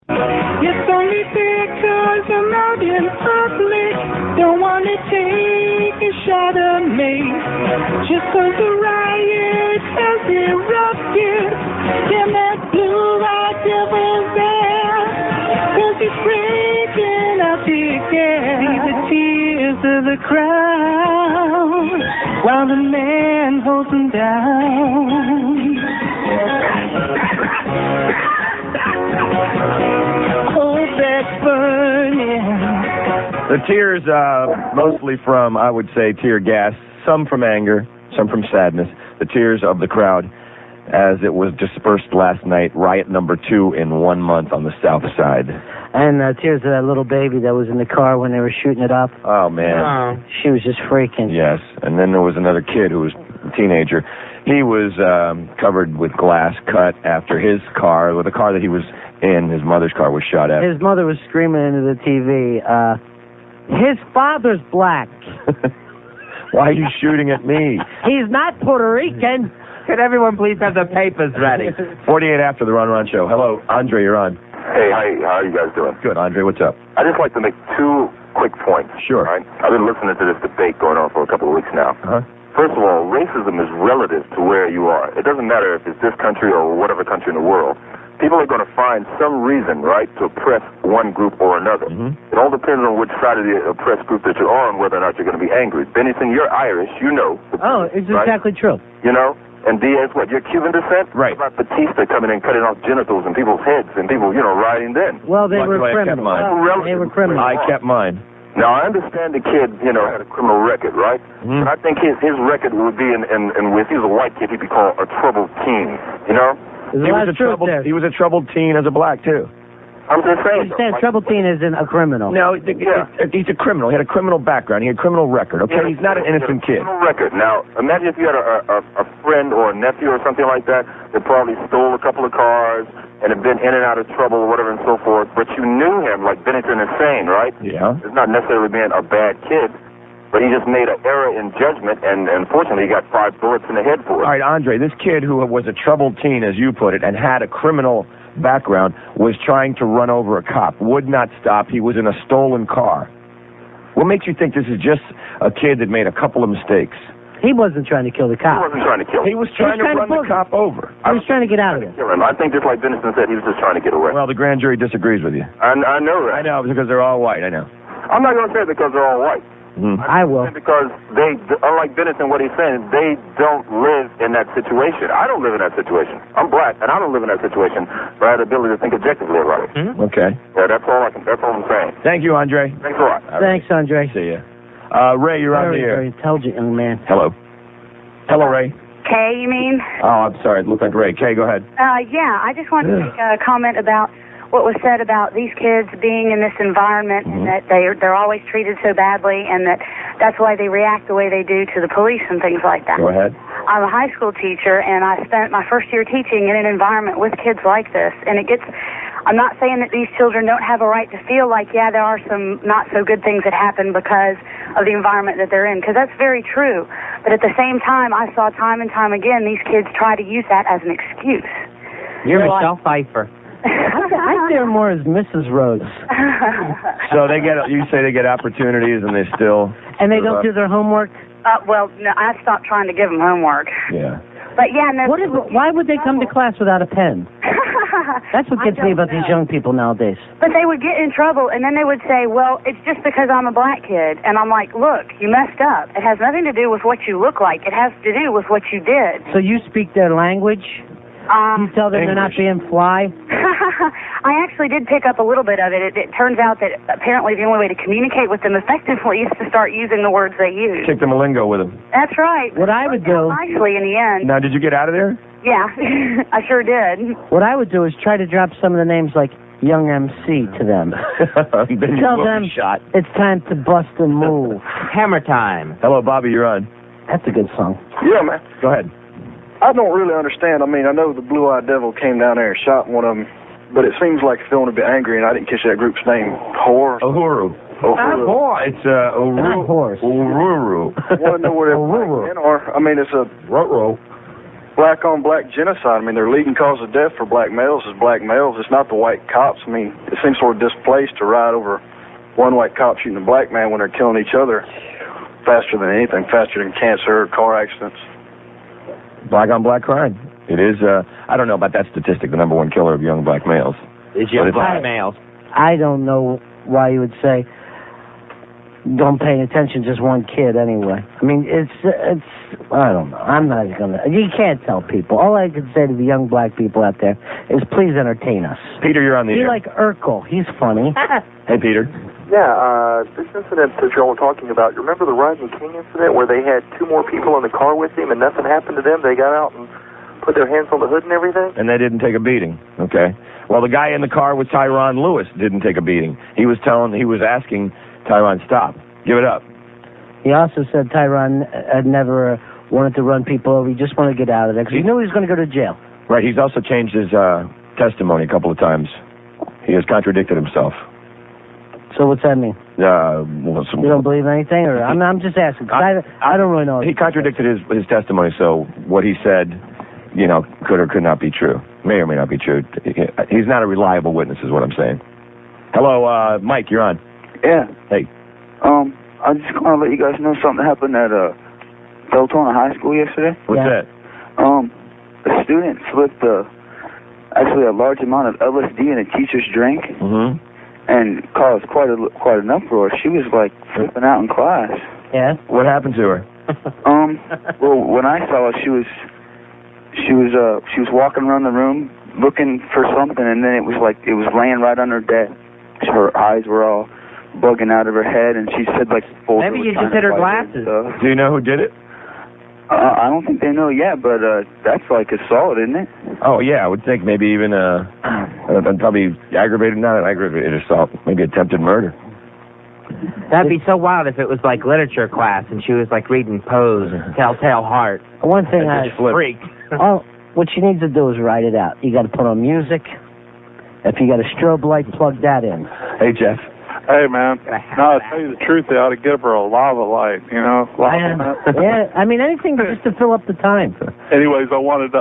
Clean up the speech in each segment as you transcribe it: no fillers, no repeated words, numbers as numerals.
It's only because I'm out in public. Don't want to take a shot at me. Just cause the riot has erupted. Damn, that blue-eyed devil's there. Cause he's breaking out the gas. See the tears of the crowd while the man holds them down. Oh, that's burning. The tears, mostly from, I would say, tear gas, some from anger, some from sadness. The tears of the crowd as it was dispersed last night, riot number 2 in 1 month on the south side. And tears of that little baby that was in the car when they were shooting it up. Oh, man. She was just freaking. Yes, and then there was another kid who was a teenager. He was covered with glass cut after his car, or the car that he was in, his mother's car, was shot at. His mother was screaming into the TV, his father's black. Why are you shooting at me? He's not Puerto Rican. Could everyone please have the papers ready? 48 after the Ron Ron Show. Hello, Andre, you're on. Hey, how are you guys doing? Good, Andre, what's up? I'd just like to make 2 quick points. Sure. Right? I've been listening to this debate going on for a couple of weeks now. Uh-huh. First of all, racism is relative to where you are. It doesn't matter if it's this country or whatever country in the world. People are going to find some reason, right, to oppress one group or another. Mm-hmm. It all depends on which side of the oppressed group that you're on, whether or not you're going to be angry. Bennington, you're Irish, you know. Oh, it's right? exactly true. You know? And Diaz, what, you're Cuban descent? Right. What about Batista coming in, cutting off genitals and people's heads and people, rioting then? Well, they were Luckily, criminals. They were criminals. I kept mine. Now, I understand the kid, had a criminal record, right? Mm-hmm. But I think his record would be, if he was a white kid, he'd be called a troubled teen, you know? He was a troubled teen as a black, too. I'm just saying. You said troubled teen isn't a criminal. No, he's a criminal. He had a criminal background. He had a criminal record, okay? He's not an innocent kid. Criminal record. Now, imagine if you had a friend or a nephew or something like that that probably stole a couple of cars and had been in and out of trouble or whatever and so forth, but you knew him, like Bennington is saying, right? Yeah. It's not necessarily being a bad kid, but he just made an error in judgment, and unfortunately he got 5 bullets in the head for it. All right, Andre, this kid who was a troubled teen, as you put it, and had a criminal background, was trying to run over a cop, would not stop. He was in a stolen car. What makes you think this is just a kid that made a couple of mistakes? He wasn't trying to kill the cop. He wasn't trying to kill him. He was trying to run the cop over. He was trying to get out of it. I think just like Bennington said, he was just trying to get away. Well, the grand jury disagrees with you. I know that. I know, because they're all white, I know. I'm not going to say it because they're all white. Mm-hmm. I will. Because they, unlike Bennington, what he's saying, they don't live in that situation. I don't live in that situation. I'm black, and I don't live in that situation, but I have the ability to think objectively about it. Mm-hmm. Okay. Yeah, that's all I'm saying. Thank you, Andre. Thanks a lot. Thanks, Andre. See ya. Ray, you're on the air. Very intelligent young man. Hello. Hello, Ray. Kay, you mean? Oh, I'm sorry. It looked like Ray. Kay, go ahead. Yeah, I just wanted to make a comment about what was said about these kids being in this environment and that they're always treated so badly and that's why they react the way they do to the police and things like that. Go ahead. I'm a high school teacher, and I spent my first year teaching in an environment with kids like this, and I'm not saying that these children don't have a right to feel like, yeah, there are some not so good things that happen because of the environment that they're in, because that's very true. But at the same time, I saw time and time again these kids try to use that as an excuse. You're Michelle Pfeiffer. I see her more as Mrs. Rhodes. So you say they get opportunities and they still... And they don't do their homework? Well, no, I stopped trying to give them homework. Yeah. But yeah, no. Why would they come to class without a pen? That's what gets me about these young people nowadays. But they would get in trouble, and then they would say, well, it's just because I'm a black kid. And I'm like, look, you messed up. It has nothing to do with what you look like. It has to do with what you did. So you speak their language? You tell them they're not being fly? I actually did pick up a little bit of it. It turns out that apparently the only way to communicate with them effectively is to start using the words they use. Kick them a lingo with them. That's right. What I would do... Nicely in the end. Now, did you get out of there? Yeah, I sure did. What I would do is try to drop some of the names like Young MC to them. Tell them it's time to bust and move. Hammer time. Hello, Bobby, you're on. That's a good song. Yeah, man. Go ahead. I don't really understand. I mean, I know the Blue-Eyed Devil came down there and shot one of them, but it seems like feeling a bit angry, and I didn't catch that group's name. Uhuru. It's Not horse. Uhuru. I want to know where they're playing, or I mean, it's a Ruh-roh. black-on-black genocide. I mean, their leading cause of death for black males is black males. It's not the white cops. I mean, it seems sort of displaced to ride over one white cop shooting a black man when they're killing each other faster than anything, faster than cancer, car accidents. Black-on-black crime. It is, I don't know about that statistic, the number one killer of young black males. Is young black males. I don't know why you would say don't pay attention, just one kid anyway. I mean, it's I don't know. I'm not going to... You can't tell people. All I can say to the young black people out there is please entertain us. Peter, you're on the air. Be like Urkel. He's funny. Hey, Peter. Yeah, this incident that y'all were talking about, you remember the Rodney King incident where they had 2 more people in the car with him and nothing happened to them? They got out and put their hands on the hood and everything? And they didn't take a beating, okay? Well, the guy in the car with Tyron Lewis didn't take a beating. He was asking Tyron, stop, give it up. He also said Tyron had never wanted to run people over. He just wanted to get out of there because he knew he was going to go to jail. Right, he's also changed his testimony a couple of times. He has contradicted himself. So what's that mean? You don't believe anything? Or I'm just asking, because I don't really know. He contradicted his testimony, so what he said, you know, could or could not be true. May or may not be true. He's not a reliable witness, is what I'm saying. Hello, Mike, you're on. Yeah. Hey. I just want to let you guys know something happened at Deltona High School yesterday. What's that? A student slipped actually a large amount of LSD in a teacher's drink, and caused quite an uproar. She was like flipping out in class. Yeah. What happened to her? Well, when I saw her, she was walking around the room looking for something, and then it was laying right on her desk. Her eyes were all bugging out of her head, and she said like... Maybe you just hit her glasses. Do you know who did it? I don't think they know yet, but that's like assault, isn't it? Oh, yeah, I would think maybe even probably not an aggravated assault, maybe attempted murder. That'd be so wild if it was like literature class and she was like reading Poe's Telltale Heart. One thing freak. What you need to do is write it out. You got to put on music. If you got a strobe light, plug that in. Hey, Jeff. Hey, man. No, I'll tell you the truth, they ought to give her a lava light, you know? Yeah, I mean, anything just to fill up the time. Anyways, I wanted to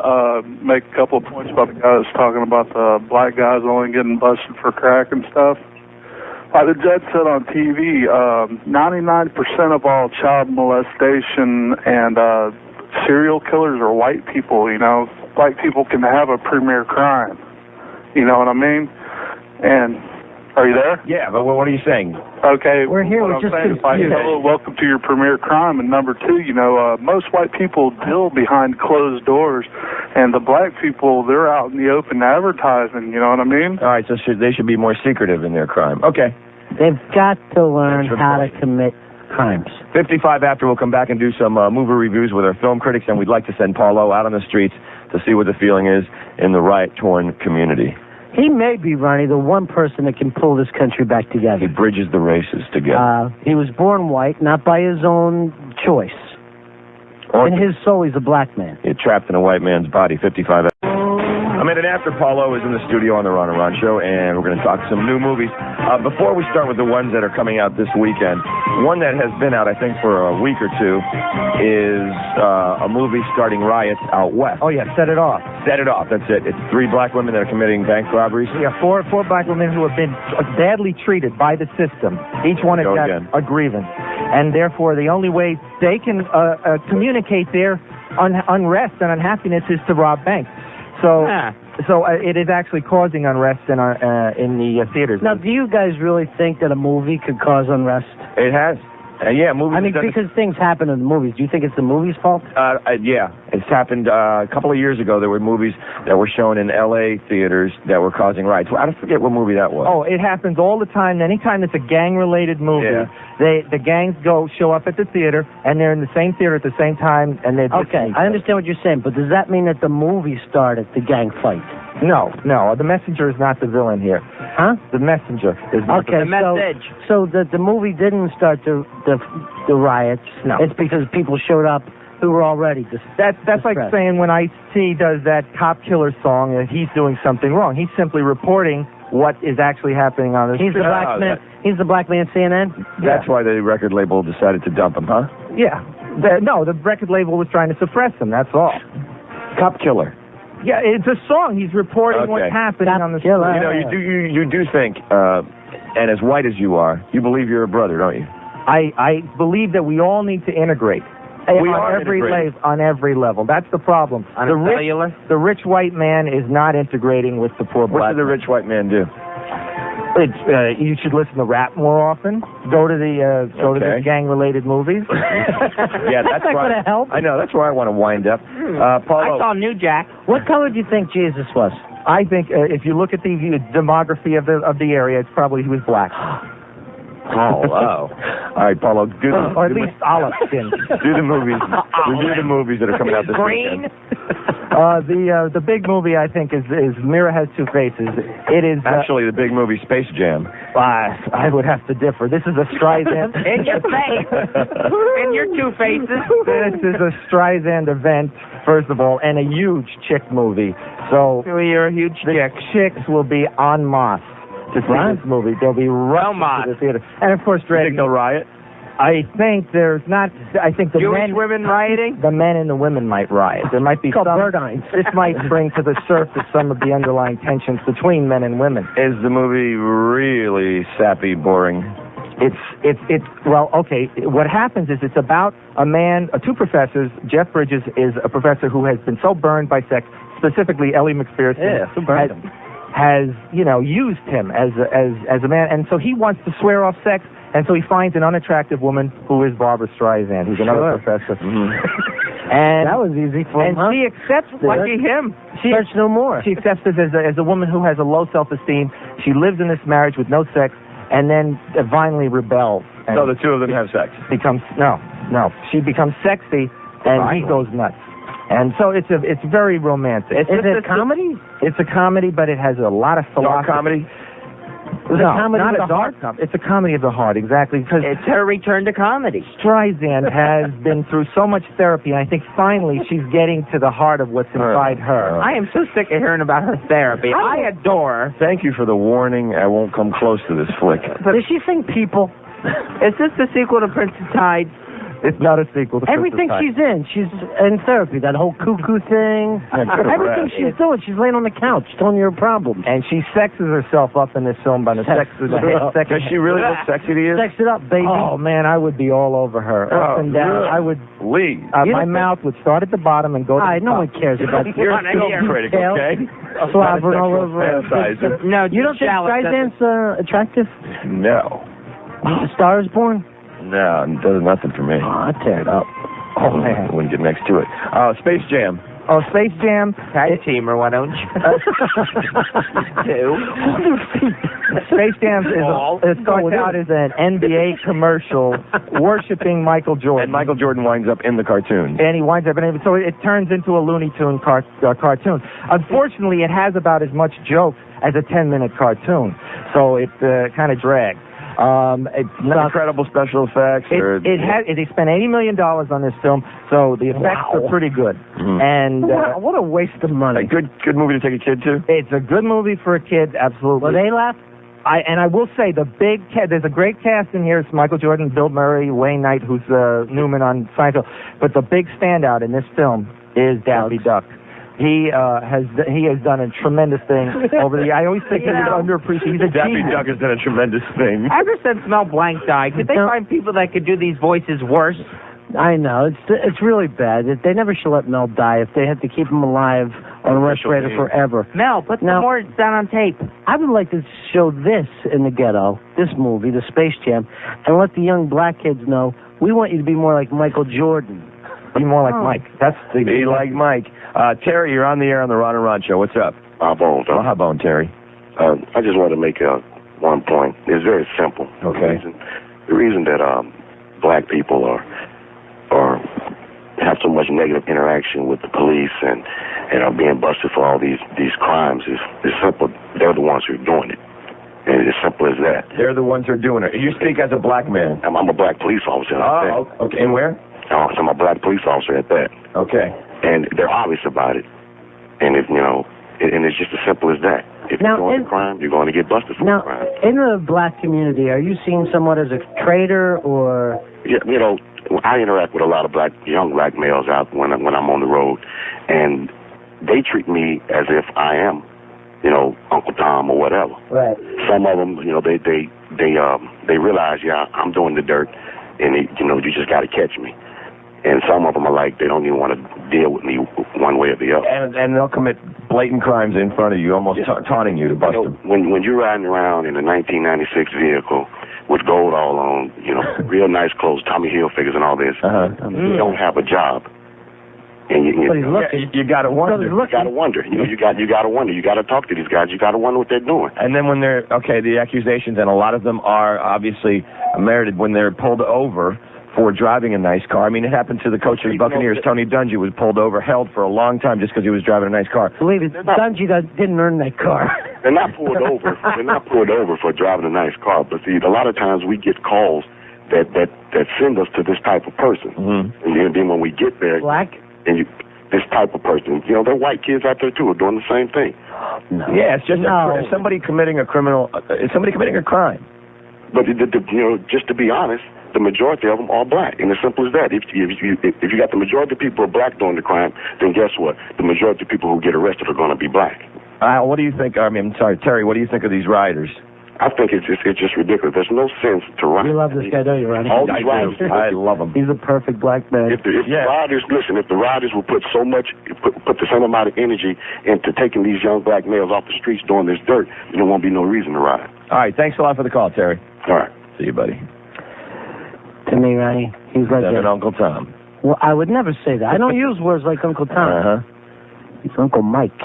make a couple of points about the guy that's talking about the black guys only getting busted for crack and stuff. Like the judge said on TV, 99% of all child molestation and serial killers are white people, you know? White people can have a premier crime. You know what I mean? And... Are you there? Yeah, but what are you saying? Okay. We're here. We're just confused. Welcome to your premier crime. And number 2, you know, most white people deal behind closed doors. And the black people, they're out in the open advertising. You know what I mean? All right, so they should be more secretive in their crime. Okay. They've got to learn how to commit crimes. 55 after, we'll come back and do some movie reviews with our film critics. And we'd like to send Paulo out on the streets to see what the feeling is in the riot-torn community. He may be, Ronnie, the one person that can pull this country back together. He bridges the races together. He was born white, not by his own choice. In his soul, he's a black man. He's trapped in a white man's body. 55. A minute after, Paulo is in the studio on the Ron and Ron Show, and we're going to talk some new movies. Before we start with the ones that are coming out this weekend, one that has been out, I think, for a week or two is a movie starting riots out west. Oh, yeah, Set It Off. Set It Off, that's it. It's 3 black women that are committing bank robberies. Yeah, four black women who have been badly treated by the system. Each one has got a grievance. And therefore, the only way they can communicate their unrest and unhappiness is to rob banks. So it is actually causing unrest in the theaters. Now, do you guys really think that a movie could cause unrest? It has. Yeah, movies. I mean, because things happen in the movies. Do you think it's the movie's fault? Yeah, it's happened a couple of years ago. There were movies that were shown in L.A. theaters that were causing riots. I don't forget what movie that was. Oh, it happens all the time. Anytime it's a gang-related movie, the gangs show up at the theater, and they're in the same theater at the same time, and they're okay. I understand what you're saying, but does that mean that the movie started the gang fight? No. The messenger is not the villain here. Huh? The messenger is not the message. So the movie didn't start the riots. No. It's because people showed up who were already That's like saying when Ice-T does that cop killer song that he's doing something wrong. He's simply reporting what is actually happening on the street. He's the black man CNN? That's why the record label decided to dump him, huh? Yeah. The record label was trying to suppress him, that's all. Cop killer. Yeah, it's a song. He's reporting what's happening on the street. You do think, and as white as you are, you believe you're a brother, don't you? I believe that we all need to integrate. On every level. That's the problem. The rich white man is not integrating with the poor black. What should the rich white man do? You should listen to rap more often. Go to the gang-related movies. Yeah, that's not going to help. I know. That's where I want to wind up. Paulo, I saw New Jack. What color do you think Jesus was? I think if you look at the demography of the area, it's probably he was black. Oh, wow. All right, Paulo. Or at least olive skin. Do the movies. Review the movies that are coming out this weekend. The big movie, I think, is Mirror Has Two Faces. It is... Actually, the big movie, Space Jam. I would have to differ. This is a Streisand... In your face. In your two faces. This is a Streisand event, first of all, and a huge chick movie. So... You're a huge chick. Chicks will be en masse to see this movie. They'll be rushing to the theater. And, of course, you think they'll riot? I think there's not... I think the Jewish women rioting? The men and the women might riot. There might be some... This might bring to the surface some of the underlying tensions between men and women. Is the movie really sappy, boring? Well, okay. What happens is it's about a man, two professors. Jeff Bridges is a professor who has been so burned by sex, specifically Ellie McPherson. Has used him as a man, and so he wants to swear off sex, and so he finds an unattractive woman who is Barbara Streisand, who's another professor. And that was easy for him. And she accepts this. Lucky him. Search no more. She accepts this as a woman who has a low self-esteem. She lives in this marriage with no sex, and then finally rebels. So the two of them have sex. No. She becomes sexy, and he goes nuts. And so it's very romantic. Is it a comedy? It's a comedy, but it has a lot of philosophy. Dark comedy? Not a dark comedy. It's a comedy of the heart, exactly. Because it's her return to comedy. Streisand has been through so much therapy, and I think finally she's getting to the heart of what's inside her. I am so sick of hearing about her therapy. I adore her. Thank you for the warning. I won't come close to this flick. Does she sing People? Is this the sequel to Princess Tide? It's not a sequel to everything she's in. She's in therapy. That whole cuckoo thing. Everything she's doing. She's laying on the couch telling you her problems. And she sexes herself up in this film by the sex. Does she really look sexy to you? Sex it up, baby. Oh, man, I would be all over her. Up and down. I would... Lee. My mouth would start at the bottom and go to the top. No one cares about you. You're a film critic, okay? Slobbering all over her. No, you don't think Streisand's attractive? No. A Star is Born? No, it does nothing for me. Oh, I'd tear it up. Oh, man. I wouldn't get next to it. Space Jam. Oh, Space Jam. Tag teamer, why don't you? Space Jam starts out as an NBA commercial worshiping Michael Jordan. And Michael Jordan winds up in the cartoon. And he winds up in it. So it turns into a Looney Tune cartoon. Unfortunately, it has about as much joke as a 10-minute cartoon. So it kind of drags. It's not incredible special effects. They spent $80 million on this film, so the effects are pretty good. Mm-hmm. And what a waste of money. A good movie to take a kid to. It's a good movie for a kid, absolutely. Will they laugh? I will say there's a great cast in here. It's Michael Jordan, Bill Murray, Wayne Knight, who's Newman on Seinfeld. But the big standout in this film is Daffy Duck. He has done a tremendous thing over the. I always think he's underappreciated. He's a Daffy Duck has done a tremendous thing. Ever since Mel Blanc died, did they find people that could do these voices worse? I know it's really bad. They never should let Mel die if they had to keep him alive on a respirator forever. Mel, put some more down on tape. I would like to show this in the ghetto, this movie, the Space Jam, and let the young black kids know we want you to be more like Michael Jordan. Be more like Mike. Be like Mike. Terry, you're on the air on the Ron and Ron Show. What's up? Bone. Bone, Terry. I just want to make one point. It's very simple. Okay. The reason that black people have so much negative interaction with the police and are being busted for all these crimes is simple. They're the ones who are doing it. And it's as simple as that. They're the ones who are doing it. You speak as a black man. I'm a black police officer. Oh, okay. And where? I'm a black police officer at that. Okay. And they're obvious about it. And if and it's just as simple as that. If you're doing a crime, you're going to get busted for the crime. In the black community, are you seeing someone as a traitor or? Yeah, I interact with a lot of young black males out when I'm on the road, and they treat me as if I am, you know, Uncle Tom or whatever. Right. Some of them, you know, they realize, yeah, I'm doing the dirt, and you know, you just got to catch me. And some of them are like, they don't even want to deal with me one way or the other. And they'll commit blatant crimes in front of you, almost taunting you to bust them. When you're riding around in a 1996 vehicle with gold all on, you know, real nice clothes, Tommy Hilfigers and all this, you don't have a job. And you got to wonder. You got to wonder. You know, you got to wonder. You got to talk to these guys. You got to wonder what they're doing. And then when they're the accusations, and a lot of them are obviously merited, when they're pulled over for driving a nice car. I mean, it happened to the coach of the Buccaneers, Tony Dungy, was pulled over, held for a long time just because he was driving a nice car. Believe it, Dungy didn't earn that car. They're not pulled over. They're not pulled over for driving a nice car. But see, a lot of times we get calls that send us to this type of person. And then when we get there, this type of person, you know, there are white kids out there too are doing the same thing. Yeah, it's just somebody committing a criminal. It's somebody committing a crime. But you know, just to be honest, the majority of them are black, and as simple as that. If you got the majority of people are black doing the crime, then guess what? The majority of people who get arrested are going to be black. What do you think? I mean, I'm sorry, Terry. What do you think of these rioters? I think it's just ridiculous. There's no sense to riot. You love this guy, don't you, Ronnie? All these rioters, I love him. He's a perfect black man. If the rioters, listen, if the rioters will put the same amount of energy into taking these young black males off the streets doing this dirt, there won't be no reason to riot. All right, thanks a lot for the call, Terry. All right. See you, buddy. To me, Ronnie, he's like Uncle Tom. Well, I would never say that. I don't use words like Uncle Tom. He's Uncle Mike.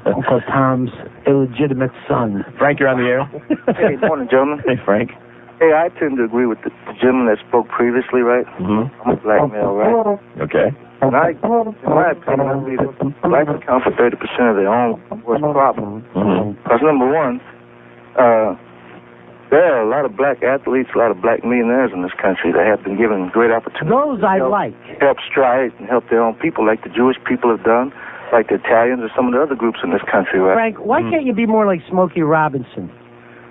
Uncle Tom's illegitimate son. Frank, you're on the air. Hey, morning, gentlemen. Hey, Frank. Hey, I tend to agree with the gentleman that spoke previously, right? I'm a black male, right? Okay. And in my opinion, I believe that blacks account for 30% of their own worst problem. Because number one, there are a lot of black athletes, a lot of black millionaires in this country that have been given great opportunities. Those I like. Help strive and help their own people, like the Jewish people have done, like the Italians or some of the other groups in this country, right? Frank, why can't you be more like Smokey Robinson?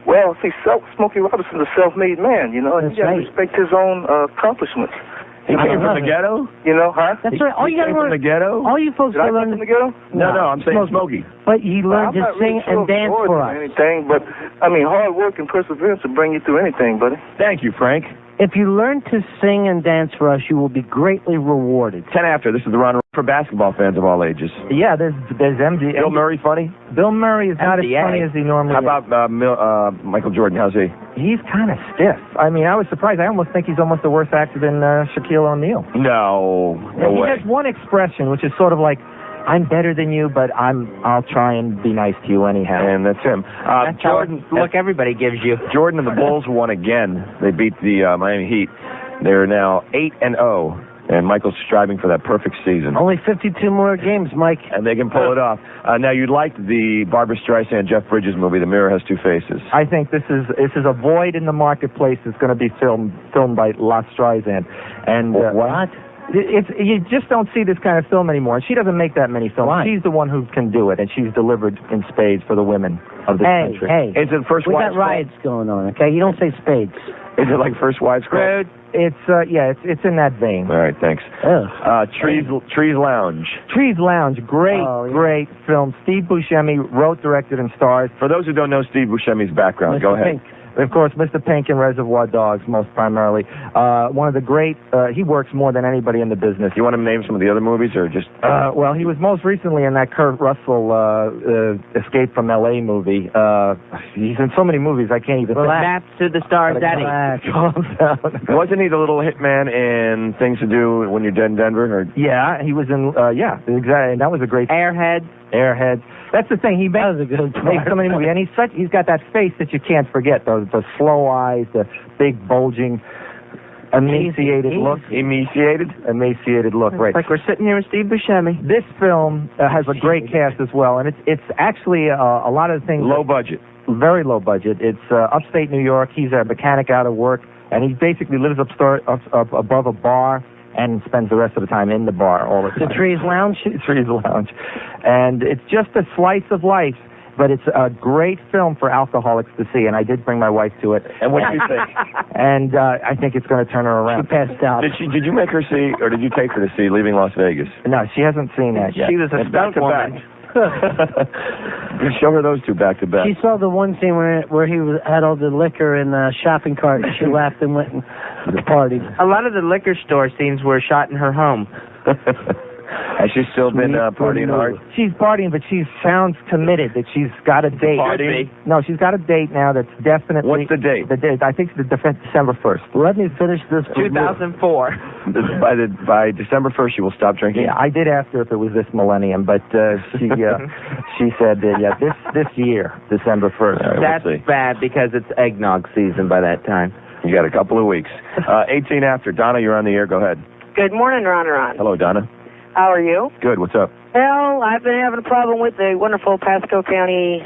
Well, see, Smokey Robinson's a self-made man, you know, and he got to respect his own accomplishments. He came from the ghetto? You know, huh? That's right. All you got to learn from the ghetto? All you folks got to learn from the ghetto? No, I'm saying Smokey. But he learned to sing and dance for us. Anything, but I mean, hard work and perseverance will bring you through anything, buddy. Thank you, Frank. If you learn to sing and dance for us, you will be greatly rewarded. 10 after. This is the Ron for basketball fans of all ages. Yeah, there's MD. Bill Murray funny? Bill Murray is not as funny as he normally is. How about Michael Jordan? How's he? He's kind of stiff. I mean, I was surprised. I almost think he's almost a worse actor than Shaquille O'Neal. No way. He has one expression, which is sort of like, I'm better than you, but I'll try and be nice to you anyhow. And that's him. That's Jordan. Look, everybody gives you. Jordan and the Bulls won again. They beat the Miami Heat. They're now 8-0, and Michael's striving for that perfect season. Only 52 more games, Mike. And they can pull it off. Now, you liked the Barbra Streisand, Jeff Bridges movie, The Mirror Has Two Faces. I think this is a void in the marketplace that's going to be filmed by La Streisand. And what? You just don't see this kind of film anymore. She doesn't make that many films. Why? She's the one who can do it, and she's delivered in spades for the women of this country. Hey, is it First we Wives got riots going on, okay? You don't say spades. Is it like First Wives Club? It's in that vein. All right, thanks. Trees Lounge. Trees Lounge, great film. Steve Buscemi wrote, directed, and stars. For those who don't know Steve Buscemi's background, go ahead. Pink. Of course, Mr. Pink in Reservoir Dogs, most primarily. One of the great, he works more than anybody in the business. You want to name some of the other movies, or just... well, he was most recently in that Kurt Russell Escape from L.A. movie. He's in so many movies, I can't even... Maps to the Stars, Daddy. Calm down. Wasn't he the little hitman in Things to Do When You're Dead in Denver? Or... Yeah, he was in, exactly. That was a great... Airhead. That's the thing. He makes so many movies, and he's got that face that you can't forget. The slow eyes, the big bulging, emaciated look. Emaciated look. Right. Like we're sitting here with Steve Buscemi. This film has a great cast as well, and it's actually a lot of things. Low budget. Very low budget. It's upstate New York. He's a mechanic out of work, and he basically lives up above a bar and spends the rest of the time in the bar all the time. The Trees Lounge? Trees Lounge. And it's just a slice of life. But it's a great film for alcoholics to see, and I did bring my wife to it. And what do you think? And I think it's going to turn her around. She passed out. Did you make her see, or did you take her to see Leaving Las Vegas? No, she hasn't seen that yet. She was a stunt woman. Show her those two back to back. She saw the one scene where he had all the liquor in the shopping cart, and she laughed and went and partied. A lot of the liquor store scenes were shot in her home. Has she still been partying hard? She's partying, but she sounds committed that she's got a date. Partying? No, she's got a date now that's definitely... What's the date? The date, I think it's December 1st. Let me finish this. 2004. By December 1st, she will stop drinking? Yeah, I did ask her if it was this millennium, but she said that, this year, December 1st. Right, that's bad because it's eggnog season by that time. You got a couple of weeks. 18 after. Donna, you're on the air. Go ahead. Good morning, Ron. Hello, Donna. How are you? Good. What's up? Well, I've been having a problem with the wonderful Pasco County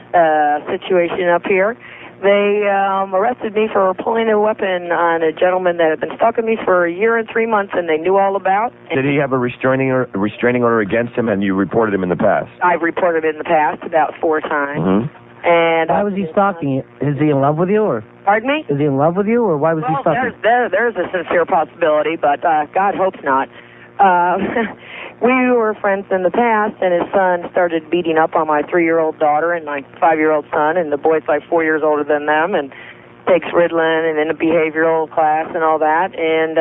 situation up here. They arrested me for pulling a weapon on a gentleman that had been stalking me for a year and 3 months, and they knew all about. Did he have a restraining order against him, and you reported him in the past? I've reported him in the past about 4 times. Mm-hmm. And why was he stalking you? Is he in love with you, or? Pardon me? Is he in love with you, or why was he stalking you? There's a sincere possibility, but God hopes not. We were friends in the past, and his son started beating up on my 3-year-old daughter and my 5-year-old son, and the boy's like 4 years older than them, and takes Ritalin and in a behavioral class and all that, and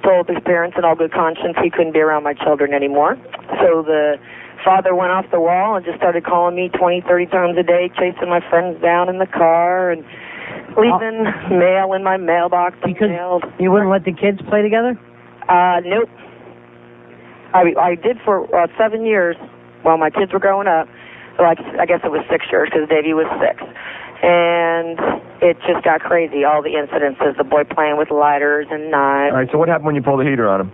told his parents in all good conscience he couldn't be around my children anymore. So the father went off the wall and just started calling me 20, 30 times a day, chasing my friends down in the car, and leaving mail in my mailbox. Because you wouldn't let the kids play together? Nope. I did for 7 years while my kids were growing up. Like, I guess it was 6 years because Davey was 6. And it just got crazy, all the incidences, the boy playing with lighters and knives. All right, so what happened when you pulled the heater on him?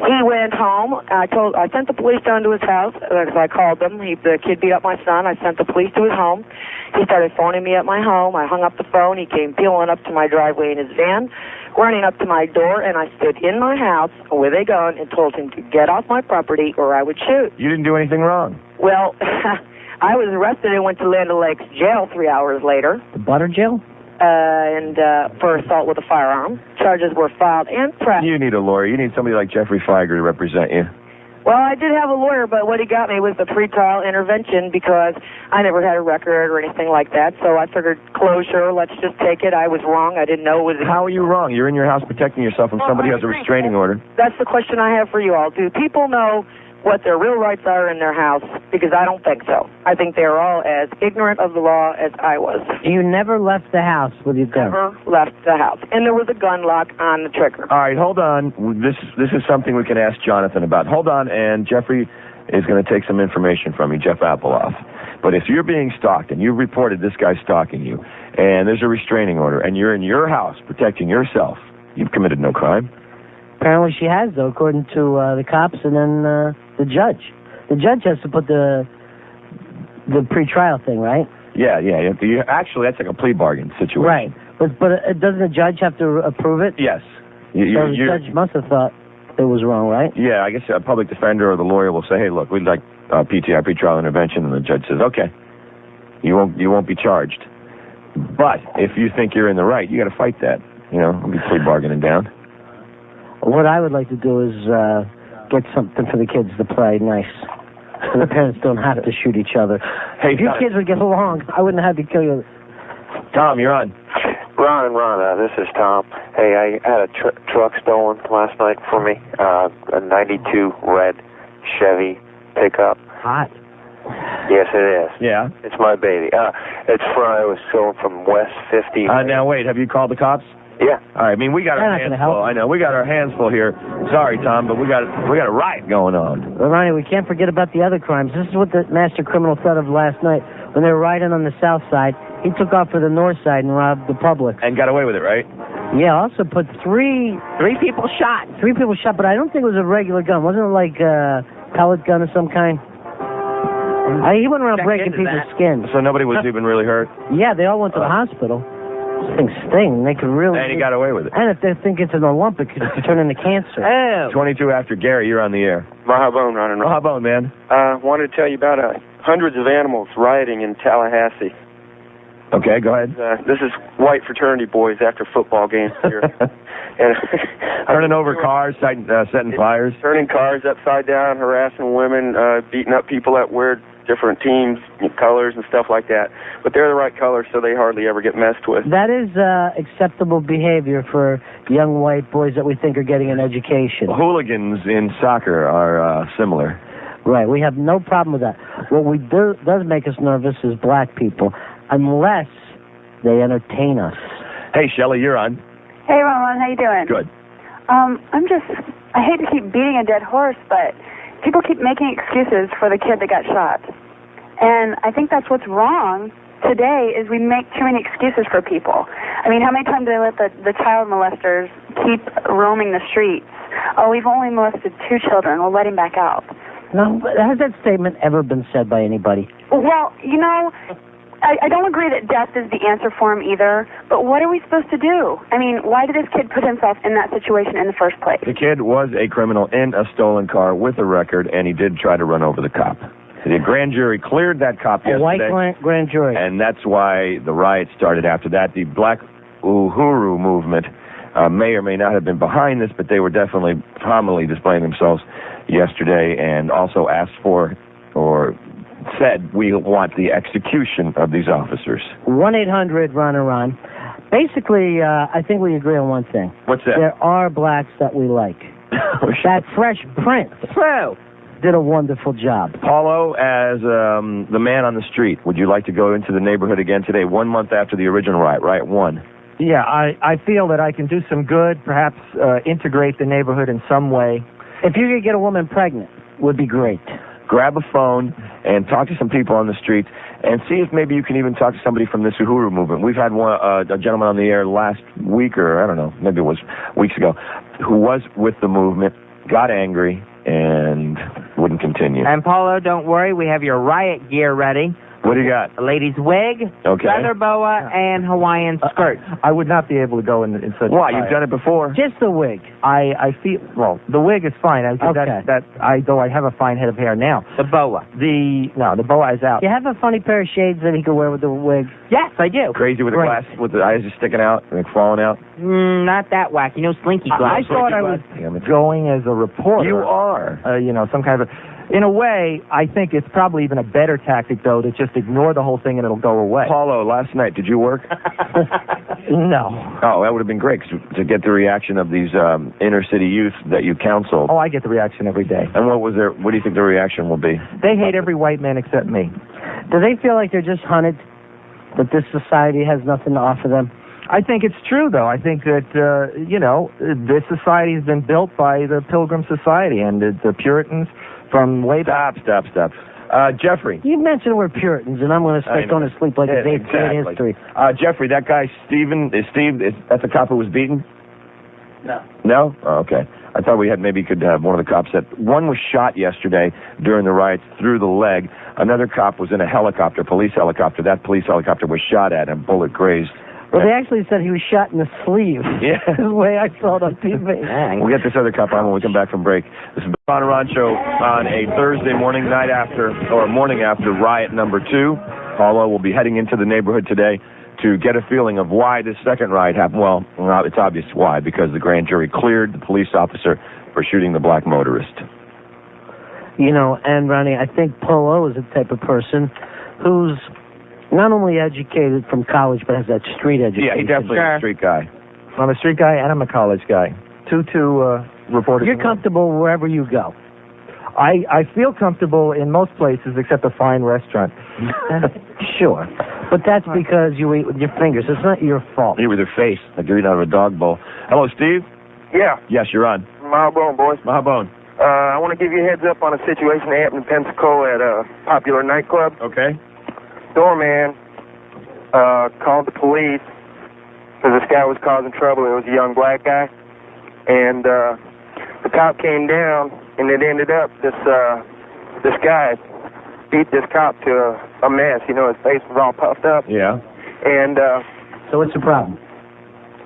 He went home. I sent the police down to his house because I called them. The kid beat up my son. I sent the police to his home. He started phoning me at my home. I hung up the phone. He came peeling up to my driveway in his van, running up to my door, and I stood in my house with a gun and told him to get off my property or I would shoot. You didn't do anything wrong. Well, I was arrested and went to Land O'Lakes jail 3 hours later. The butter jail? And for assault with a firearm. Charges were filed and pressed. You need a lawyer. You need somebody like Jeffrey Feiger to represent you. Well, I did have a lawyer, but what he got me was the pretrial intervention because I never had a record or anything like that. So I figured closure, let's just take it. I was wrong. I didn't know it was... How are you wrong? You're in your house protecting yourself from somebody who has a restraining order. That's the question I have for you all. Do people know what their real rights are in their house? Because I don't think so. I think they're all as ignorant of the law as I was. You never left the house with your gun? Never left the house. And there was a gun lock on the trigger. All right, hold on. This is something we can ask Jonathan about. Hold on, and Jeffrey is going to take some information from you, Jeff Appleoff. But if you're being stalked and you've reported this guy stalking you, and there's a restraining order, and you're in your house protecting yourself, you've committed no crime. Apparently she has, though, according to the cops and then the judge. The judge has to put the pre-trial thing, right? Yeah. Actually, that's like a plea bargain situation. Right. But doesn't the judge have to approve it? Yes. So the judge must have thought it was wrong, right? Yeah, I guess a public defender or the lawyer will say, hey, look, we'd like PTI, pre-trial intervention, and the judge says, okay, you won't be charged. But if you think you're in the right, you got to fight that. I'll be plea bargaining down. What I would like to do is get something for the kids to play nice. So the parents don't have to shoot each other. Hey, if your kids would get along, I wouldn't have to kill you. Tom, you're on. Ron, this is Tom. Hey, I had a truck stolen last night for me, a 92 red Chevy pickup. Hot. Yes, it is. Yeah. It's my baby. It was stolen from West 50. Now, wait, have you called the cops? Yeah. All right, we got our hands full. I know, we got our hands full here. Sorry, Tom, but we got a riot going on. Well, Ronnie, we can't forget about the other crimes. This is what the master criminal thought of last night. When they were riding on the south side, he took off for the north side and robbed the Publix. And got away with it, right? Yeah, also put three people shot. 3 people shot, but I don't think it was a regular gun. Wasn't it like a pellet gun of some kind? He went around breaking people's skins. So nobody was even really hurt? Yeah, they all went to the hospital. Things sting. They could really... And he got away with it. And if they think it's an Olympic, it could turn into cancer. Oh. 22 after Gary, you're on the air. Mahabone running around. Mahabone, man. Wanted to tell you about hundreds of animals rioting in Tallahassee. Okay, go ahead. This is white fraternity boys after football games here. And turning over cars, setting fires. Turning cars upside down, harassing women, beating up people that wear different teams, colors and stuff like that. But they're the right colors, so they hardly ever get messed with. That is acceptable behavior for young white boys that we think are getting an education. Hooligans in soccer are similar. Right, we have no problem with that. What does make us nervous is black people, unless they entertain us. Hey, Shelley, you're on. Hey, Ron, how you doing? Good. I hate to keep beating a dead horse, but people keep making excuses for the kid that got shot. And I think that's what's wrong today is we make too many excuses for people. I mean, how many times do they let the child molesters keep roaming the streets? Oh, we've only molested 2 children. We'll let him back out. No, has that statement ever been said by anybody? Well, you know, I don't agree that death is the answer for him either, but what are we supposed to do? I mean, why did this kid put himself in that situation in the first place? The kid was a criminal in a stolen car with a record, and he did try to run over the cop. The grand jury cleared that cop yesterday. A white grand jury. And that's why the riot started after that. The Black Uhuru movement may or may not have been behind this, but they were definitely prominently displaying themselves yesterday and also asked for or said we want the execution of these officers. 1-800-RUN-A-RUN. Basically, I think we agree on one thing. What's that? There are blacks that we like. That Fresh Prince did a wonderful job. Paulo, as the man on the street, would you like to go into the neighborhood again today, 1 month after the original riot, right? 1. Yeah, I feel that I can do some good, perhaps integrate the neighborhood in some way. If you could get a woman pregnant, would be great. Grab a phone and talk to some people on the streets and see if maybe you can even talk to somebody from this Uhuru movement. We've had a gentleman on the air last week, or I don't know, maybe it was weeks ago, who was with the movement, got angry, and wouldn't continue. And Paulo, don't worry, we have your riot gear ready. What do you got? A lady's wig, leather boa, and Hawaiian skirt. I would not be able to go in such. Why? You've done it before. Just the wig. I feel the wig is fine. Though I have a fine head of hair now. The boa. The boa is out. You have a funny pair of shades that he could wear with the wig. Yes, I do. Crazy with the glass, with the eyes just sticking out and falling out. Not that wacky. No slinky glass. I thought I was going as a reporter. You are. Some kind of in a way, I think it's probably even a better tactic, though, to just ignore the whole thing and it'll go away. Paulo, last night, did you work? No. Oh, that would have been great to get the reaction of these inner city youth that you counseled. Oh, I get the reaction every day. And what do you think the reaction will be? They hate every white man except me. Do they feel like they're just hunted? That this society has nothing to offer them? I think it's true, though. I think that, this society has been built by the Pilgrim Society and the Puritans from way back. Stop. Jeffrey. You mentioned we're Puritans, and I'm going to start going to sleep like it's 8th grade history. Jeffrey, that guy, Steve, that's the cop who was beaten? No. No? Oh, okay. I thought maybe could have one of the cops that one was shot yesterday during the riots through the leg. Another cop was in a helicopter, police helicopter. That police helicopter was shot at and bullet grazed. Well, they actually said he was shot in the sleeve. Yeah. The way I saw it on TV. We'll get this other cop on when we come back from break. This is the Ron and Ron Show on a Thursday morning, morning after riot number 2. Paulo will be heading into the neighborhood today to get a feeling of why this second riot happened. Well, it's obvious why, because the grand jury cleared the police officer for shooting the black motorist. And Ronnie, I think Paulo is the type of person who's not only educated from college, but has that street education. Yeah, he's definitely a street guy. I'm a street guy and I'm a college guy. Two reporters. You're comfortable wherever you go. I feel comfortable in most places except a fine restaurant. Sure. But that's because you eat with your fingers. It's not your fault. You eat with your face, like you're eating out of a dog bowl. Hello, Steve? Yeah. Yes, you're on. Mahabone, boys. Mahabone. I want to give you a heads up on a situation that happened in Pensacola at a popular nightclub. Okay. Doorman called the police because this guy was causing trouble. It was a young black guy. And the cop came down, and it ended up this guy beat this cop to a mess. His face was all puffed up. Yeah. And So what's the problem?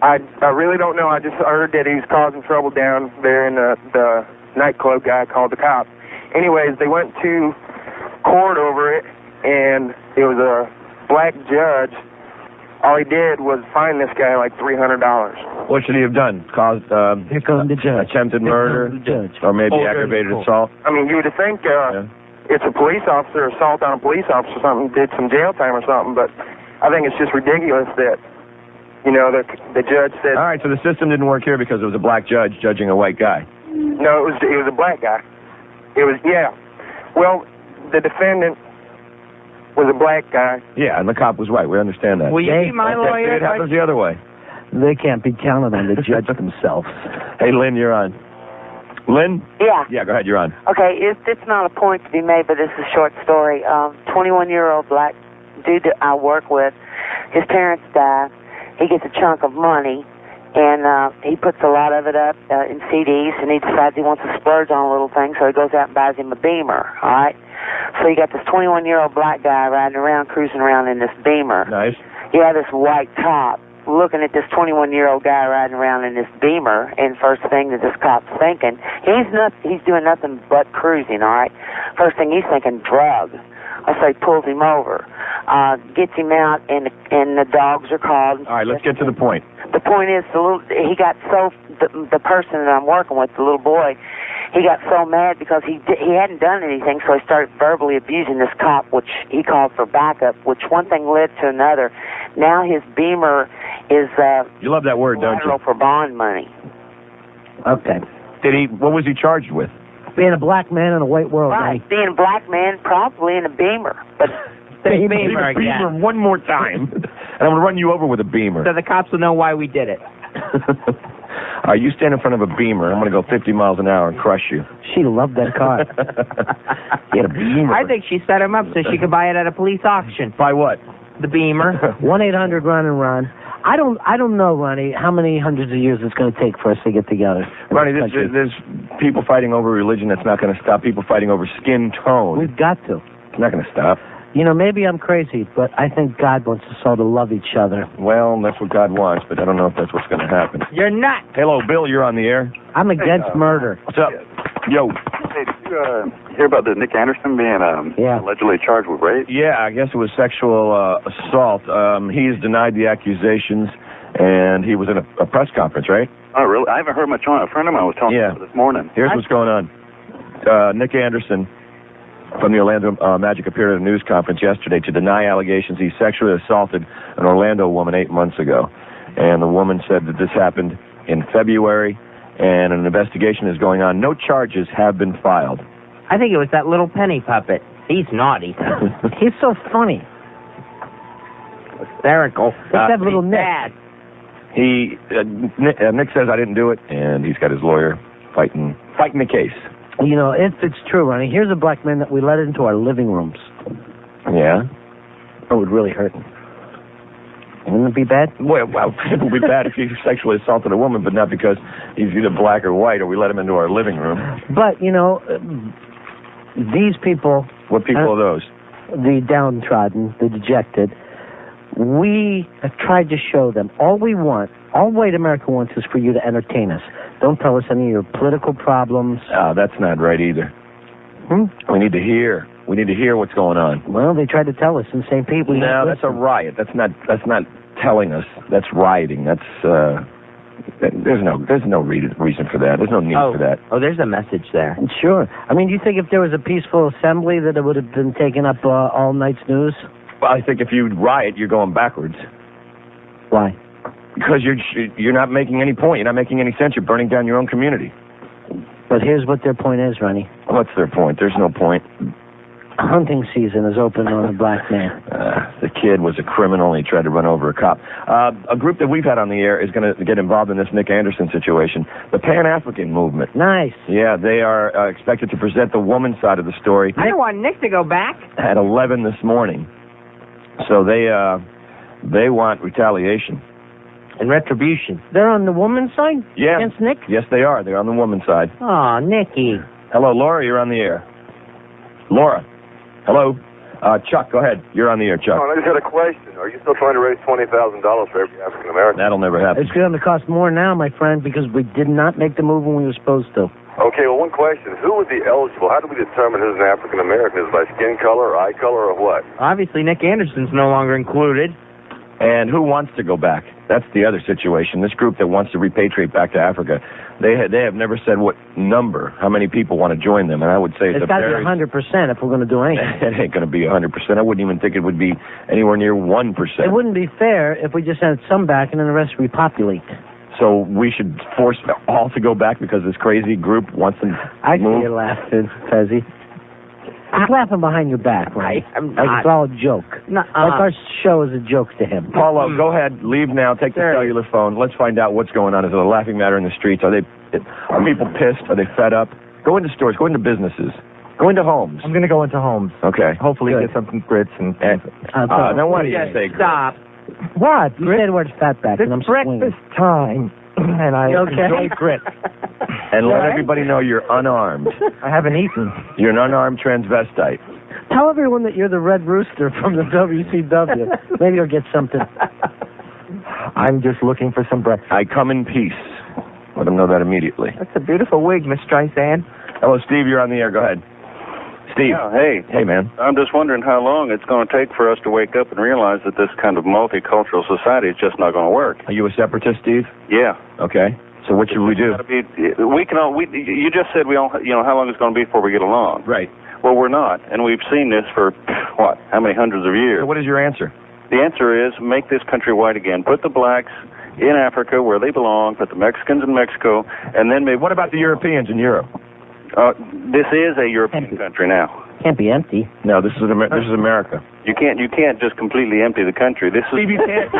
I really don't know. I just heard that he was causing trouble down there, and the nightclub guy called the cops. Anyways, they went to court over it, and it was a black judge. All he did was fine this guy like $300. What should he have done? Caused Here comes the judge. Attempted murder, or maybe aggravated assault? I mean, you would think it's a police officer, assault on a police officer or something, did some jail time or something, but I think it's just ridiculous that, you know, the judge said... All right, so the system didn't work here because it was a black judge judging a white guy. No, it was a black guy. It was, yeah. Well, the defendant was a black guy. Yeah, and the cop was white. We understand that. Will you be my lawyer? It happens the other way. They can't be counted on to judge themselves. Hey, Lynn, you're on. Lynn? Yeah. Yeah, go ahead, you're on. Okay, it's not a point to be made, but this is a short story. 21-year-old black dude that I work with, his parents die. He gets a chunk of money, and he puts a lot of it up in CDs, and he decides he wants to splurge on a little thing, so he goes out and buys him a Beamer, all right? So you got this 21-year-old black guy riding around, cruising around in this Beamer. Nice. You have this white cop looking at this 21-year-old guy riding around in this Beamer, and first thing that this cop's thinking, he's doing nothing but cruising, all right? First thing he's thinking, drug. So he pulls him over, gets him out, and the dogs are called. All right, let's get to the point. The point is, the person that I'm working with, the little boy, he got so mad because he hadn't done anything, so he started verbally abusing this cop, which he called for backup, which one thing led to another. Now his Beamer is you love that word, don't you? For bond money. Okay. What was he charged with? Being a black man in a white world. Right, being a black man, probably in a Beamer. But Beamer one more time, and I'm going to run you over with a Beamer. So the cops will know why we did it. All right, you stand in front of a Beamer. I'm going to go 50 miles an hour and crush you. She loved that car. He had a Beamer. I think she set him up so she could buy it at a police auction. Buy what? The Beamer. 1-800-RUN-and-RUN. I don't know, Ronnie, how many hundreds of years it's going to take for us to get together. Ronnie, there's people fighting over religion. That's not going to stop. People fighting over skin tone. We've got to. It's not going to stop. You know, maybe I'm crazy, but I think God wants us all to love each other. Well, that's what God wants, but I don't know if that's what's going to happen. You're not. Hello, Bill, you're on the air. I'm against murder. What's up? Yo. Hey, did you hear about the Nick Anderson being allegedly charged with rape? Yeah, I guess it was sexual assault. He's denied the accusations, and he was in a press conference, right? Oh, really? I haven't heard much on it. A friend of mine was telling me this morning. Here's what's going on. Nick Anderson from the Orlando Magic appeared at a news conference yesterday to deny allegations he sexually assaulted an Orlando woman 8 months ago. And the woman said that this happened in February, and an investigation is going on. No charges have been filed. I think it was that little penny puppet. He's naughty. He's so funny. Hysterical. What's that little Nick? Nick says I didn't do it, and he's got his lawyer fighting the case. You know, if it's true, Ronnie, here's a black man that we let into our living rooms. Yeah? It would really hurt him. Wouldn't it be bad? Well, it would be bad if he sexually assaulted a woman, but not because he's either black or white, or we let him into our living room. But, you know, these people... What people are those? The downtrodden, the dejected. We have tried to show them all white America wants is for you to entertain us. Don't tell us any of your political problems. That's not right either. We need to hear. We need to hear what's going on. Well, they tried to tell us in St. Pete. No, that's a riot. That's not telling us. That's rioting. That's there's no reason for that. There's no need for that. Oh, there's a message there. Sure. I mean, do you think if there was a peaceful assembly that it would have been taken up all night's news? Well, I think if you riot, you're going backwards. Why? Because you're not making any point. You're not making any sense. You're burning down your own community. But here's what their point is, Ronnie. What's their point? There's no point. Hunting season is open on a black man. The kid was a criminal, and he tried to run over a cop. A group that we've had on the air is going to get involved in this Nick Anderson situation. The Pan-African movement. Nice. Yeah, they are expected to present the woman's side of the story. I don't want Nick to go back. At 11 this morning. So they want retaliation. And retribution. They're on the woman's side? Yeah. Against Nick? Yes, they are. They're on the woman's side. Oh, Nicky. Hello, Laura, you're on the air. Laura. Hello. Chuck, go ahead. You're on the air, Chuck. I just had a question. Are you still trying to raise $20,000 for every African American? That'll never happen. It's going to cost more now, my friend, because we did not make the move when we were supposed to. Okay, well, one question. Who would be eligible? How do we determine who's an African American? Is it by skin color, or eye color, or what? Obviously, Nick Anderson's no longer included. And who wants to go back? That's the other situation. This group that wants to repatriate back to Africa, they have never said what number, how many people want to join them. And I would say it's got to be 100% if we're going to do anything. It ain't going to be 100%. I wouldn't even think it would be anywhere near 1%. It wouldn't be fair if we just sent some back and then the rest repopulate. So we should force all to go back because this crazy group wants them to I move? see you laughing, Fezzi. I'm laughing behind your back, right? Like it's all a joke. Like our show is a joke to him. Paulo, go ahead. Leave now. Take the cellular phone. Let's find out what's going on. Is it a laughing matter in the streets? Are people pissed? Are they fed up? Go into stores. Go into businesses. Go into homes. I'm going to go into homes. Okay. Hopefully get some grits and... now what do you say? Stop. What? You said the word fatback, and I'm breakfast time, and I enjoy grits. And let everybody know you're unarmed. I haven't eaten. You're an unarmed transvestite. Tell everyone that you're the Red Rooster from the WCW. Maybe you'll get something. I'm just looking for some breakfast. I come in peace. Let them know that immediately. That's a beautiful wig, Miss Streisand. Hello, Steve. You're on the air. Go ahead. Steve. Yeah, hey. Hey, man. I'm just wondering how long it's going to take for us to wake up and realize that this kind of multicultural society is just not going to work. Are you a separatist, Steve? Yeah. Okay. So what should we do? You just said how long it's going to be before we get along. Right. Well, we're not, and we've seen this for, how many hundreds of years? So what is your answer? The answer is make this country white again. Put the blacks in Africa where they belong, put the Mexicans in Mexico, and then maybe... What about the Europeans in Europe? This is a European country now. Can't be empty. No, this is America. You can't just completely empty the country. This is... Steve, you can't.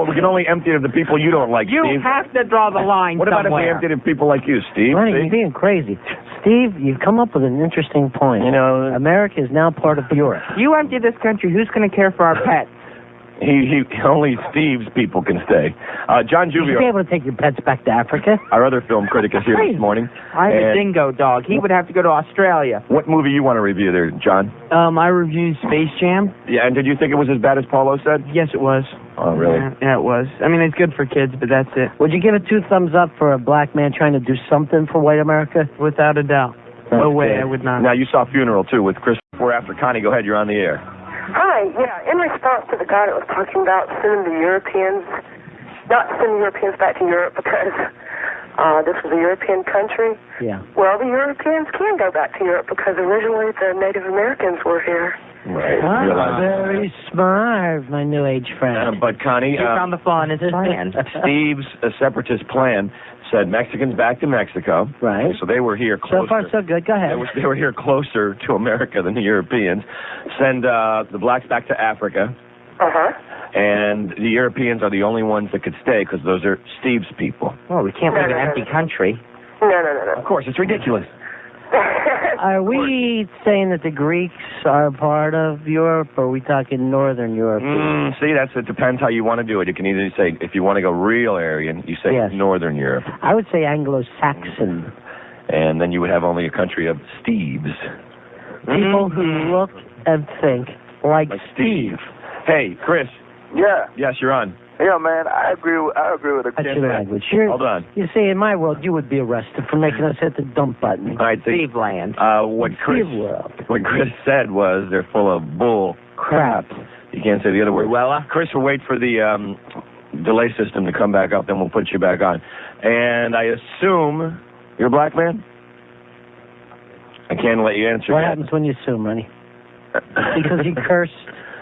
We can only empty it of the people you don't like, You Steve. have to draw the line What about if we somewhere. emptied it of people like you, Steve? Ronnie, you're being crazy. Steve, you've come up with an interesting point. You know, America is now part of Europe. You empty this country, who's going to care for our pets? Only Steve's people can stay. John You should be Juvio, able to take your pets back to Africa. our other film critic, is here this morning. I have a And dingo dog. He would have to go to Australia. What movie you want to review there, John? I reviewed Space Jam. Yeah, and did you think it was as bad as Paulo said? Yes, it was. Oh, really? Yeah, it was. I mean, it's good for kids, but that's it. Would you give it 2 thumbs up for a black man trying to do something for white America? Without a doubt. No way, I would not. Now, you saw Funeral, too, with Chris. Before after Connie, go ahead, you're on the air. Hi, yeah. In response to the guy that was talking about sending the Europeans, not sending Europeans back to Europe because this was a European country. Yeah. Well, the Europeans can go back to Europe because originally the Native Americans were here. Right. Very smart, my new age friend. But Connie, He found the flaw in his plan. Steve's separatist plan said Mexicans back to Mexico. Right. So they were here closer. So far, so good. Go ahead. They were here closer to America than the Europeans. Send the blacks back to Africa. Uh-huh. And the Europeans are the only ones that could stay because those are Steve's people. Well, we can't live in an empty country. No. Of course, it's ridiculous. Are we saying that the Greeks are part of Europe, or are we talking Northern Europe? See, it depends how you want to do it. You can either say, if you want to go real Aryan, you say Northern Europe. I would say Anglo-Saxon. And then you would have only a country of Steves. People who look and think like Steve. Hey, Chris. Yeah. Yes, you're on. Yeah, man, I agree with the That's kid. your language. Hold on. You see, in my world, you would be arrested for making us hit the dump button. All right, Steve land. What Chris said was they're full of bull crap. You can't say the other word. Chris will wait for the delay system to come back up, then we'll put you back on. And I assume you're a black man? I can't let you answer What yet. happens when you assume, Ronnie? Because he cursed.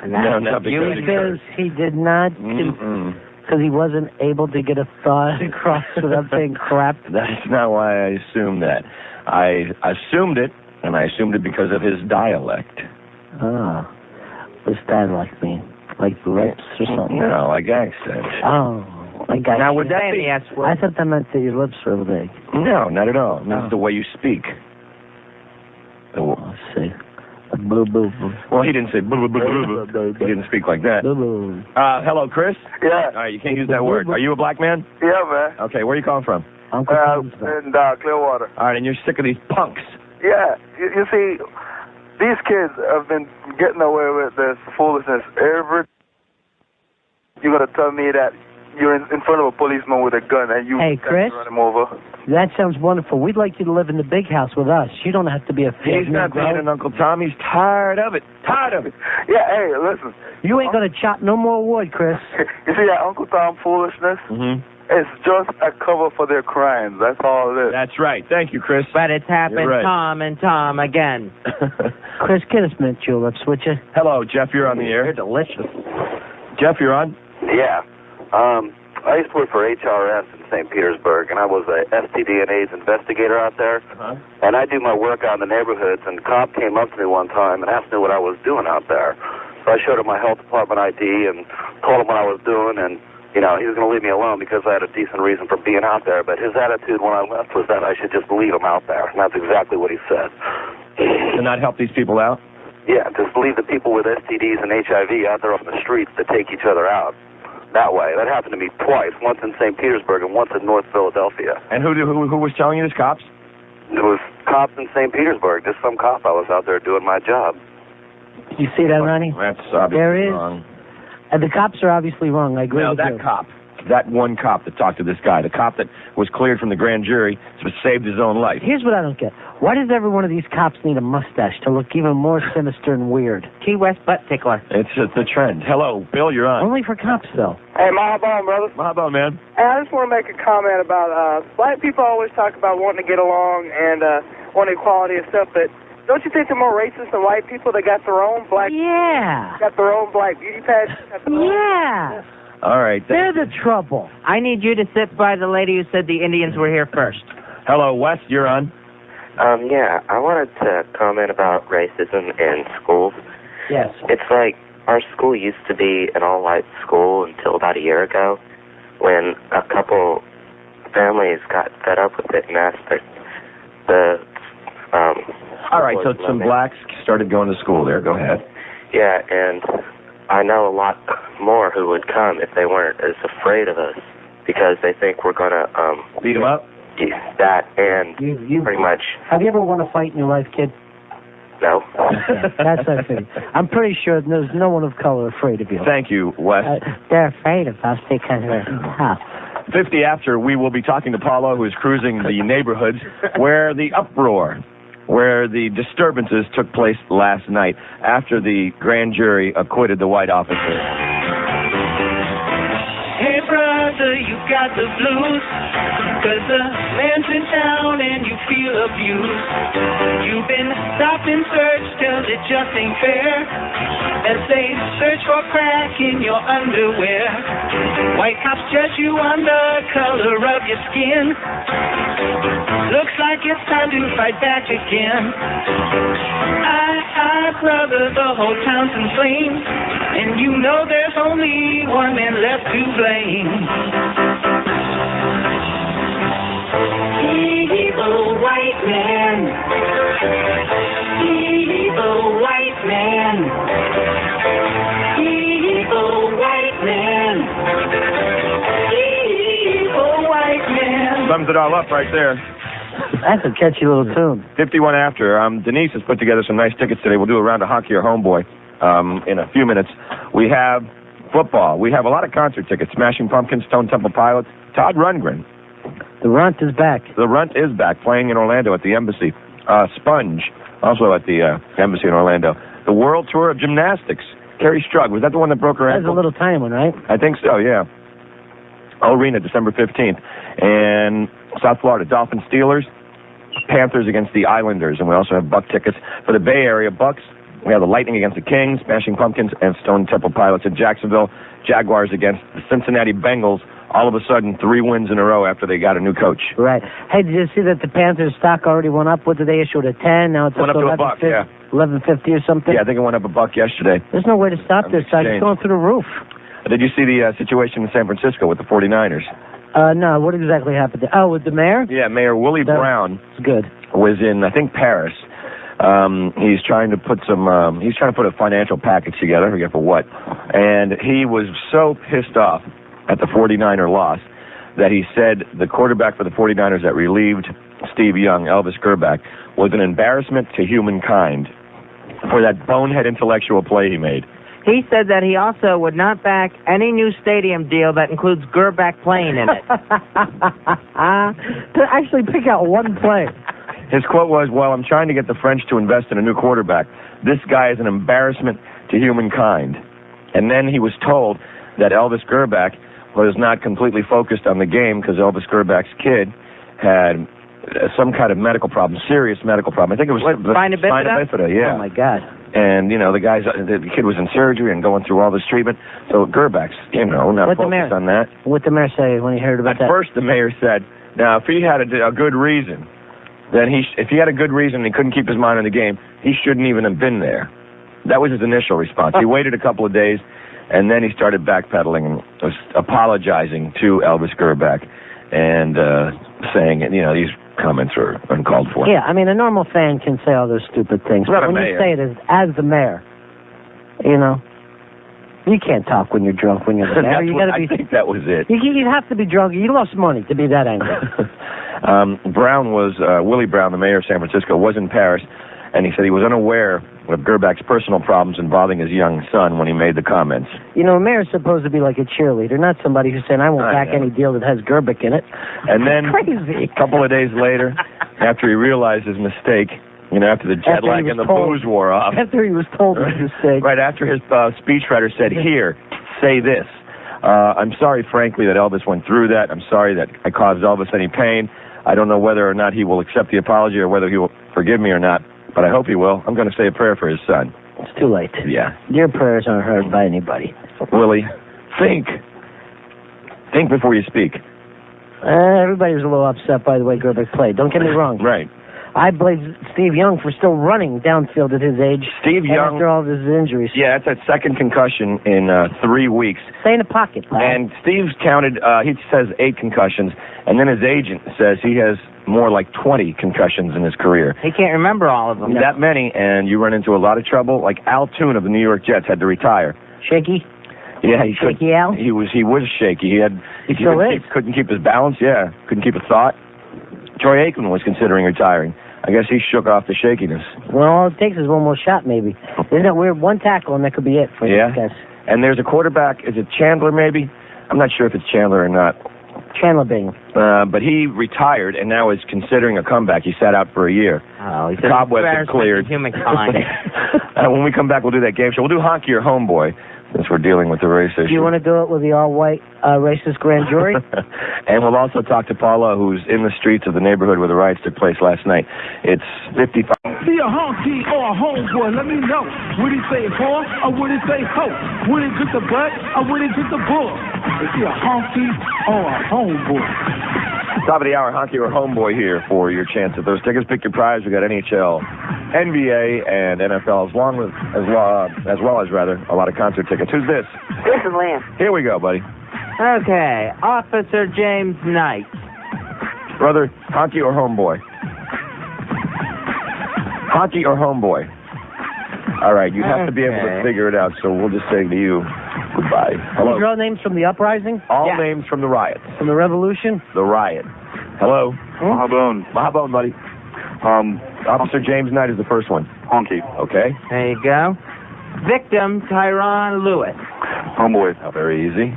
No, because he did not, because he wasn't able to get a thought across without saying crap. That's not why I assumed that. I assumed it, and I assumed it because of his dialect. Oh. What's dialect mean? Like lips or something? No, like accent. Oh. Like accent. Now, would that be... I thought that meant that your lips were big. No, not at all. That's the way you speak. Let's see. Boo, boo, boo. Well, he didn't say boo, boo, boo, boo. He didn't speak like that. Hello, Chris? Yeah. All right, you can't use that word. Are you a black man? Yeah, man. Okay, where are you calling from? In Clearwater. All right, and you're sick of these punks. Yeah. You see, these kids have been getting away with this foolishness every. You're gonna tell me that you're in front of a policeman with a gun and you Chris, run him over? That sounds wonderful. We'd like you to live in the big house with us. You don't have to be a He's not being an Uncle Tom. He's tired of it. Tired of it. Yeah, hey, listen. You ain't gonna chop no more wood, Chris. You see that Uncle Tom foolishness? Mm-hmm. It's just a cover for their crimes. That's all it is. That's right. Thank you, Chris. But it's happened Right. Tom and Tom again. Chris, get us mint juleps, would you? Hello, Jeff. You're on the air. They're delicious. Jeff, you're on. Yeah. I used to work for HRS in St. Petersburg, and I was a STD and AIDS investigator out there. Uh-huh. And I do my work out in the neighborhoods, and a cop came up to me one time and asked me what I was doing out there. So I showed him my health department ID and told him what I was doing, and, you know, he was going to leave me alone because I had a decent reason for being out there. But his attitude when I left was that I should just leave him out there, and that's exactly what he said. To not help these people out? Yeah, just leave the people with STDs and HIV out there on the streets to take each other out. That way. That happened to me twice, once in St. Petersburg and once in North Philadelphia. And who was telling you this, cops? It was cops in St. Petersburg, just some cop. I was out there doing my job. You see that, Ronnie? That's obviously there is. wrong. And the cops are obviously wrong. I agree with you. That cop. That one cop that talked to this guy. The cop that was cleared from the grand jury saved his own life. Here's what I don't get. Why does every one of these cops need a mustache to look even more sinister and weird? Key West butt tickler. It's the trend. Hello, Bill, you're on. Only for cops, though. Hey, Mahabon, brother. Mahabon, man. Hey, I just want to make a comment about black people always talk about wanting to get along and wanting equality and stuff, but don't you think they're more racist than white people? They got their own black... Yeah. Got their own black beauty pageants. Yeah. All right. They're the trouble. I need you to sit by the lady who said the Indians were here first. Hello, Wes, you're on. Yeah, I wanted to comment about racism in schools. Yes. It's like our school used to be an all-white school until about a year ago when a couple families got fed up with it and asked all right, so some blacks started going to school there. Go ahead. Yeah, and I know a lot more who would come if they weren't as afraid of us because they think we're going to... beat them up? Yeah, that and pretty much... Have you ever won a fight in your life, kid? No. That's our thing. I'm pretty sure there's no one of color afraid of you. Thank you, Wes. They're afraid of us because we're tough. 50 after, we will be talking to Paulo, who is cruising the neighborhoods where the uproar, where the disturbances took place last night after the grand jury acquitted the white officer. Hey brother, you got the blues, 'cause the man's in town and you feel abused. You've been stopped and searched 'cause it just ain't fair, as they search for crack in your underwear. White cops judge you on the color of your skin. Looks like it's time to fight back again. Brother, the whole town's in flames, and you know there's only one man left to blame. Evil white man. Evil white man. Evil white man. Evil white man. Sums it all up right there. That's a catchy little tune. 51 after. Denise has put together some nice tickets today. We'll do a round of Honky or Homeboy in a few minutes. We have football. We have a lot of concert tickets. Smashing Pumpkins, Stone Temple Pilots, Todd Rundgren. The Runt is back. The Runt is back, playing in Orlando at the Embassy. Sponge, also at the Embassy in Orlando. The World Tour of Gymnastics. Carrie Strug. Was that the one that broke her ankle? That's a little tiny one, right? I think so, yeah. Arena, December 15th. And South Florida, Dolphins, Steelers, Panthers against the Islanders. And we also have Buck tickets for the Bay Area Bucks. We have the Lightning against the Kings, Smashing Pumpkins, and Stone Temple Pilots in Jacksonville. Jaguars against the Cincinnati Bengals. All of a sudden, 3 wins in a row after they got a new coach. Right. Hey, did you see that the Panthers stock already went up? What did they issue it at 10? Now it's went up to a buck, yeah. 11.50 or something? Yeah, I think it went up a buck yesterday. There's no way to stop this side. It's going through the roof. Did you see the situation in San Francisco with the 49ers? No, what exactly happened there? Oh, with the mayor? Yeah, Mayor Willie Brown. Good. Was in, I think, Paris. He's trying to put a financial package together, I forget for what. And he was so pissed off at the 49er loss that he said the quarterback for the 49ers that relieved Steve Young, Elvis Grbac, was an embarrassment to humankind. for that bonehead intellectual play he made. He said that he also would not back any new stadium deal that includes Gerback playing in it. To actually pick out one play. His quote was, "Well, I'm trying to get the French to invest in a new quarterback. This guy is an embarrassment to humankind." And then he was told that Elvis Gerback was not completely focused on the game because Elvis Gerback's kid had some kind of medical problem, serious medical problem. I think it was spina bifida? Yeah. Oh, my God. And, you know, the kid was in surgery and going through all this treatment. So Gerback's, you know, not focused on that. What'd the mayor say when he heard about that? At first, the mayor said, now, if he had a good reason, then if he had a good reason and he couldn't keep his mind on the game, he shouldn't even have been there. That was his initial response. He waited a couple of days, and then he started backpedaling and was apologizing to Elvis Gerback and saying, you know, these comments are uncalled for. Yeah, I mean, a normal fan can say all those stupid things. Not But a when mayor. you say it as the mayor, you know, you can't talk when you're drunk when you're the mayor. I think that was it. You have to be drunk. You lost money to be that angry. Willie Brown, the mayor of San Francisco, was in Paris, and he said he was unaware of Gerback's personal problems involving his young son when he made the comments. You know, a mayor's supposed to be like a cheerleader, not somebody who's saying, I won't back any deal that has Gerback in it. And then Crazy. a couple of days later, after he realized his mistake, you know, after the jet lag and the booze wore off. After he was told his mistake. Right, after his speechwriter said, here, say this. I'm sorry, frankly, that Elvis went through that. I'm sorry that I caused Elvis any pain. I don't know whether or not he will accept the apology or whether he will forgive me or not, but I hope he will. I'm going to say a prayer for his son. It's too late. Yeah. Your prayers aren't heard by anybody. Willie, think. Think before you speak. Everybody was a little upset by the way Gerback played. Don't get me wrong. Right. I blame Steve Young for still running downfield at his age. Steve Young. After all of his injuries. Yeah, that's that second concussion in 3 weeks. Stay in the pocket, pal. And Steve's counted, he says 8 concussions, and then his agent says he has more like 20 concussions in his career. He can't remember all of them. That many, and you run into a lot of trouble. Like Al Toon of the New York Jets had to retire. Shaky? Yeah, Shaky Al? He was shaky. He couldn't keep his balance. Yeah, couldn't keep a thought. Troy Aikman was considering retiring. I guess he shook off the shakiness. Well, all it takes is one more shot, maybe. Isn't it weird? One tackle, and that could be it for these guys. And there's a quarterback. Is it Chandler, maybe? I'm not sure if it's Chandler or not. Chandler Bing. But he retired and now is considering a comeback. He sat out for a year. Oh, he's Cobwebs have cleared. Humankind. When we come back, we'll do that game show. We'll do Honky or Homeboy, since we're dealing with the race issue. Do you want to do it with the all-white racist grand jury? And we'll also talk to Paula, who's in the streets of the neighborhood where the riots took place last night. It's 55. See a honky or a homeboy, let me know. Would he say whore or would he say hoe? Would he get the butt or would he get the bull? Is he a honky or a homeboy? Top of the hour, Honky or Homeboy here for your chance at those tickets. Pick your prize. We got NHL, NBA, and NFL, as well as a lot of concert tickets. Who's this? This is Lynn. Here we go, buddy. Okay, Officer James Knight. Brother, Honky or Homeboy? Honky or Homeboy? All right, you have to be able to figure it out, so we'll just say to you, goodbye. Hello. These are all names from the uprising? All names from the riots. From the revolution? The riot. Hello? Mahabone. Mahabone, buddy. Officer James Knight is the first one. Honky. Okay. There you go. Victim, Tyron Lewis. Homeboy. Oh, very easy.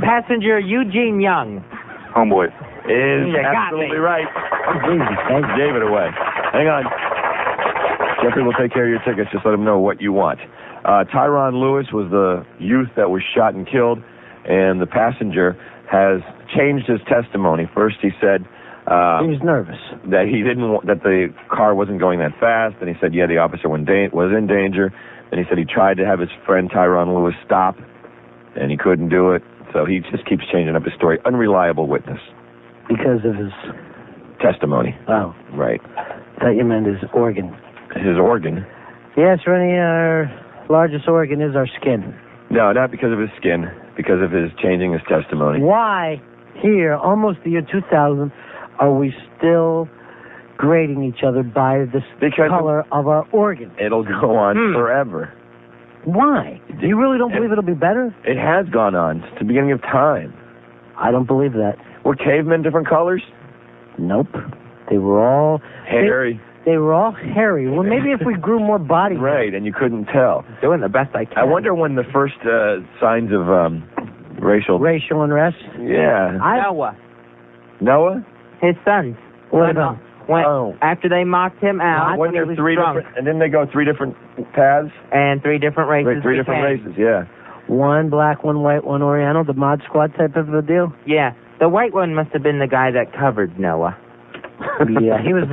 Passenger, Eugene Young. Homeboy. Is absolutely right. Gave it away. Hang on. Jeffrey will take care of your tickets. Just let him know what you want. Tyron Lewis was the youth that was shot and killed, and the passenger has changed his testimony. First, he said he was nervous that that the car wasn't going that fast, and he said, yeah, the officer was in danger. Then he said he tried to have his friend Tyron Lewis stop, and he couldn't do it. So he just keeps changing up his story. Unreliable witness. Because of his testimony. Oh. Right. Thought you meant his organ. His organ? Yes, Rennie, our largest organ is our skin. No, not because of his skin. Because of his changing his testimony. Why, here, almost the year 2000, are we still grading each other by the color of our organ? It'll go on forever. Why? You really don't believe it'll be better? It has gone on since the beginning of time. I don't believe that. Were cavemen different colors? Nope. They were all... Hairy. They were all hairy. Well, maybe if we grew more body. Right, and you couldn't tell. Doing the best I can. I wonder when the first signs of racial unrest. Yeah. Noah? His sons. What about? After they mocked him out, When he there's was three drunk. different, and then they go 3 different paths. And 3 different races. Three different races. Yeah. One black, one white, one Oriental. The Mod Squad type of a deal. Yeah. The white one must have been the guy that covered Noah. Yeah, he was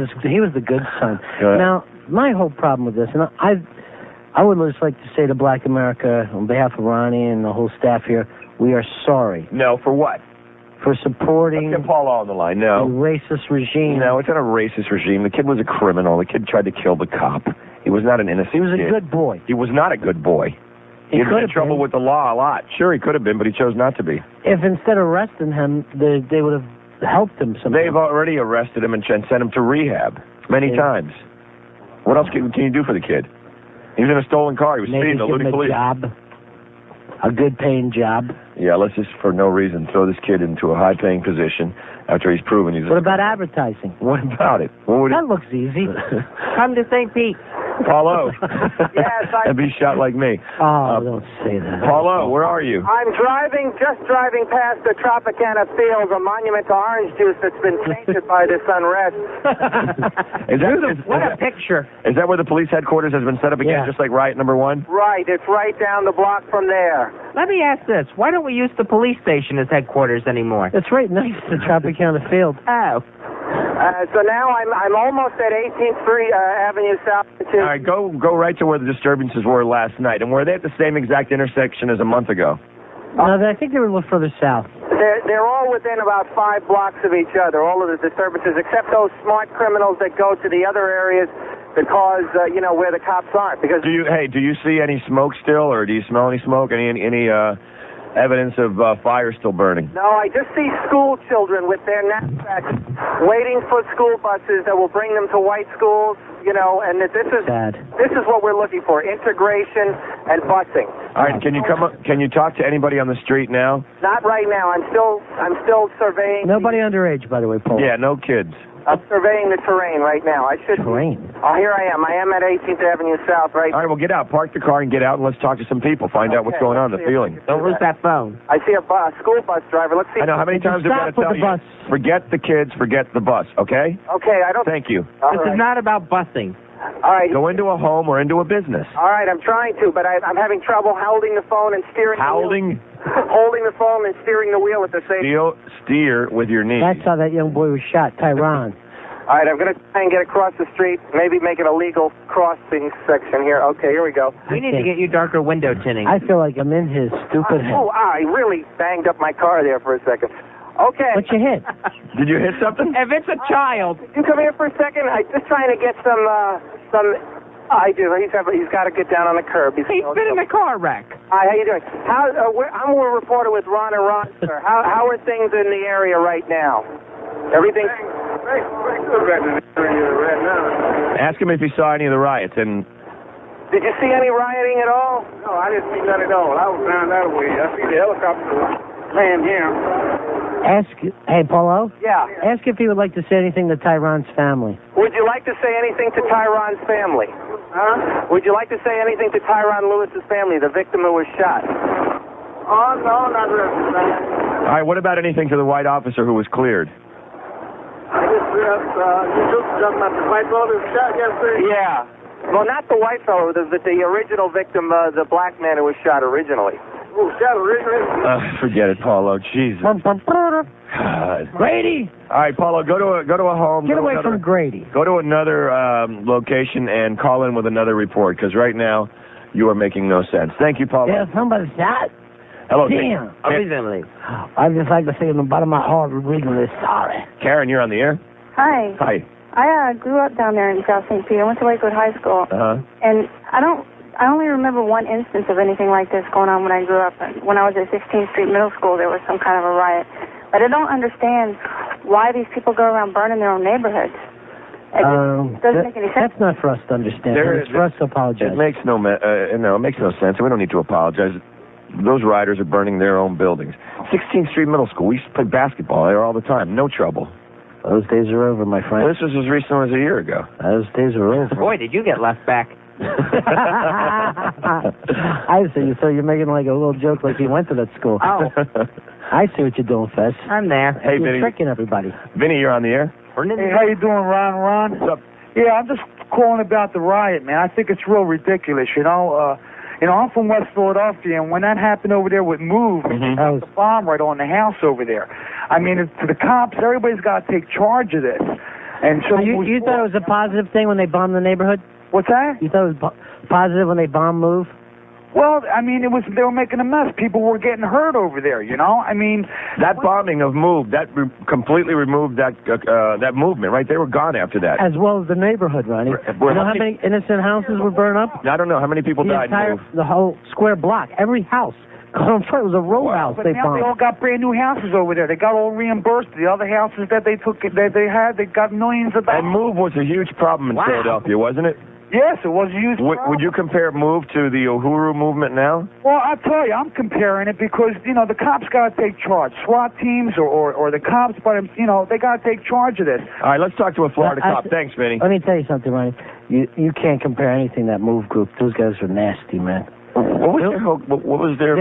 the good son. Right. Now, my whole problem with this, and I would just like to say to Black America, on behalf of Ronnie and the whole staff here, we are sorry. No, for what? For supporting Let's get Paul on the line. No. a racist regime. No, it's not a racist regime. The kid was a criminal. The kid tried to kill the cop. He was not an innocent He was a kid. good boy. He was not a good boy. He had been in trouble with the law a lot. Sure, he could have been, but he chose not to be. If instead of arresting him, they would have helped him somehow. They've already arrested him and sent him to rehab many times. What else can you do for the kid? He was in a stolen car. He was Maybe speeding, give him eluding police. a good-paying job. Yeah, let's just, for no reason, throw this kid into a high-paying position after he's proven he's... What about advertising? What about it? What would That looks easy. Come to St. Pete. Paulo. Yes, And be shot like me. Oh, don't say that. Paulo, where are you? I'm just driving past the Tropicana Fields, a monument to orange juice that's been tainted by this unrest. What a picture. Is that where the police headquarters has been set up again, just like riot number 1? Right, it's right down the block from there. Let me ask this. Why don't we use the police station as headquarters anymore? It's right next to Tropicana Field. Oh. So now I'm almost at 18th Street Avenue South. All right, go right to where the disturbances were last night. And were they at the same exact intersection as a month ago? No, I think they were a little further south. They're all within about 5 blocks of each other, all of the disturbances, except those smart criminals that go to the other areas because, where the cops aren't. Because do you see any smoke still, or do you smell any smoke? Any evidence of fire still burning? No, I just see school children with their knapsacks waiting for school buses that will bring them to white schools, and this is sad. This is what we're looking for, integration and busing. All right, can you talk to anybody on the street now? Not right now. I'm still surveying. Nobody underage, by the way, Paul. Yeah, no kids. I'm surveying the terrain right now. Terrain? Oh, here I am. I am at 18th Avenue South, right? All right, well, get out. Park the car and get out, and let's talk to some people. Find out what's going on, the feeling. Don't lose that phone. I see a school bus driver. Let's see. I know. How many times have I got to tell you? Forget the kids, forget the bus, okay? Okay, I don't... Thank you. This is not about busing. All right. Go into a home or into a business. All right, I'm trying to, but I'm having trouble holding the phone and steering Holding Steer with your knees. That's how that young boy was shot, Tyron. All right, I'm going to try and get across the street, maybe make it a legal crossing section here. Okay, here we go. We need to get you darker window tinting. I feel like I'm in his stupid head. Oh, I really banged up my car there for a second. Okay. What you hit? Did you hit something? If it's a child. You come here for a second. I'm just trying to get some. I do. He's got to get down on the curb. He's been in a car wreck. Hi, how you doing? I'm a reporter with Ron and Ron, sir. How are things in the area right now? Everything. Pretty good right now. Ask him if he saw any of the riots. And did you see any rioting at all? No, I didn't see none at all. I was down that way. I see the helicopter land here. Hey, Paulo? Yeah. Ask if he would like to say anything to Tyron's family. Would you like to say anything to Tyron's family? Huh? Would you like to say anything to Tyron Lewis's family, the victim who was shot? Oh, no, not really. All right, what about anything to the white officer who was cleared? I just talking about the white fellow who was shot yesterday? Yeah. Well, not the white fellow, the original victim, the black man who was shot originally. Oh, shot originally? Forget it, Paulo. Jesus. Grady! All right, Paulo, go to a home. Get away from Grady. Go to another location and call in with another report, because right now you are making no sense. Thank you, Paulo. Yeah, somebody shot. Hello, Damn. Originally. I'd just like to say in the bottom of my heart, we're really sorry. Karen, you're on the air. Hi. Hi. I grew up down there in South St. Pete. I went to Lakewood High School. And I only remember one instance of anything like this going on when I grew up. When I was at 16th Street Middle School, there was some kind of a riot. But I don't understand why these people go around burning their own neighborhoods. It doesn't make any sense. That's not for us to understand. It's for us to apologize. It makes no sense. We don't need to apologize. Those rioters are burning their own buildings. 16th Street Middle School. We used to play basketball there all the time. No trouble. Those days are over, my friend. This was as recent as a year ago. Those days are over. Boy, did you get left back. I see. So you're making like a little joke like he went to that school. Oh. I see what you're doing, Fez. I'm there. Hey, you're Vinny. tricking everybody. Vinny, you're on the air. Hey, how you doing, Ron? What's up? Yeah, I'm just calling about the riot, man. I think it's real ridiculous, you know. I'm from West Philadelphia, and when that happened over there with Move, that was a bomb right on the house over there. I mean, to the cops, everybody's got to take charge of this. And so you thought it was a positive thing when they bombed the neighborhood? What's that? You thought it was positive when they bombed Move? Well, I mean, they were making a mess. People were getting hurt over there, you know? I mean... That bombing of Move, that completely removed that movement, right? They were gone after that. As well as the neighborhood, Ronnie. You know how many innocent houses were burned up? I don't know. How many people died? The whole square block, every house. It was a row house But now they all got brand new houses over there. They got all reimbursed. The other houses that they got millions of dollars. And Move was a huge problem in Philadelphia, wasn't it? Yes, it was a huge problem. Would you compare Move to the Uhuru movement now? Well, I'll tell you, I'm comparing it because, you know, the cops got to take charge. SWAT teams or the cops, but, you know, they got to take charge of this. All right, let's talk to a Florida cop. Thanks, Vinny. Let me tell you something, Ronnie. You can't compare anything to that Move group. Those guys are nasty, man. What was their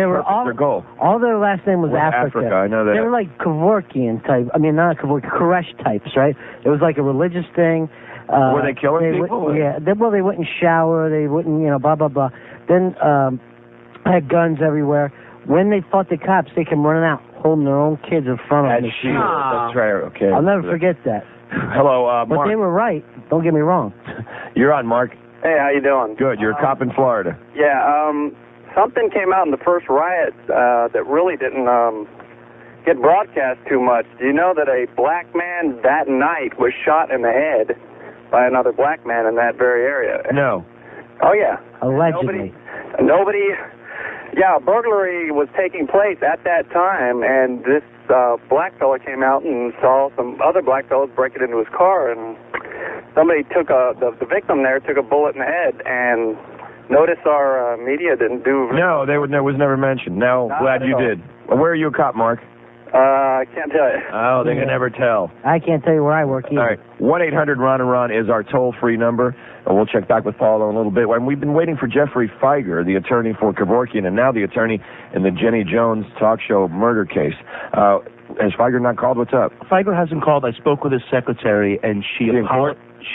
goal? All their last name was Africa. I know that. They were like Kevorkian type. I mean, not Kevorkian, Koresh types, right? It was like a religious thing. Were they killing people? They wouldn't shower. They wouldn't, you know, blah, blah, blah. Then had guns everywhere. When they fought the cops, they came running out, holding their own kids in front of them. That's right. Okay. I'll never forget that. Hello, But Mark. they were right. Don't get me wrong. You're on, Mark. Hey, how you doing? Good. You're a cop in Florida. Yeah, something came out in the first riot that really didn't get broadcast too much. Do you know that a black man that night was shot in the head by another black man in that very area? No. Oh, yeah. Allegedly. Nobody... Yeah, a burglary was taking place at that time, and this black fella came out and saw some other black fellas break it into his car, and somebody took the victim there took a bullet in the head, and notice our media didn't do... No, was never mentioned. No, glad you did. Where are you a cop, Mark? I can't tell you. Oh, they can never tell. I can't tell you where I work either. All right. 1-800-RON-A-RON is our toll-free number. And we'll check back with Paul in a little bit. And we've been waiting for Jeffrey Feiger, the attorney for Kevorkian, and now the attorney in the Jenny Jones talk show murder case. Has Feiger not called? What's up? Feiger hasn't called. I spoke with his secretary, and she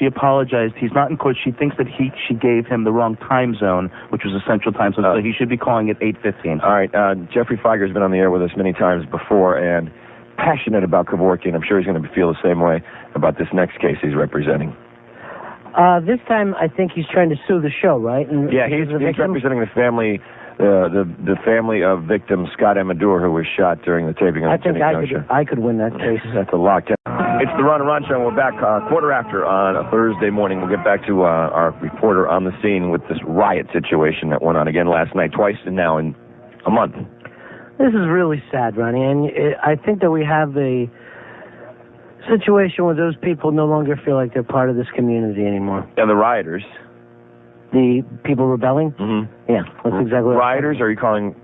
apologized. He's not in court. She thinks that she gave him the wrong time zone, which was a Central Time Zone, so he should be calling at 8:15. All right. Jeffrey Feiger's been on the air with us many times before, and passionate about Kevorkian. I'm sure he's going to feel the same way about this next case he's representing. This time, I think he's trying to sue the show, right? And yeah, he's representing the family, the family of victim Scott Amador, who was shot during the taping of the Jenny Jones show. I could win that case. That's a lock. It's the Ron and Ron Show, and we're back quarter after on a Thursday morning. We'll get back to our reporter on the scene with this riot situation that went on again last night, twice, and now in a month. This is really sad, Ronnie, and I think that we have a situation where those people no longer feel like they're part of this community anymore. And the rioters. The people rebelling? Mm-hmm. Yeah, that's exactly what rioters, or are you calling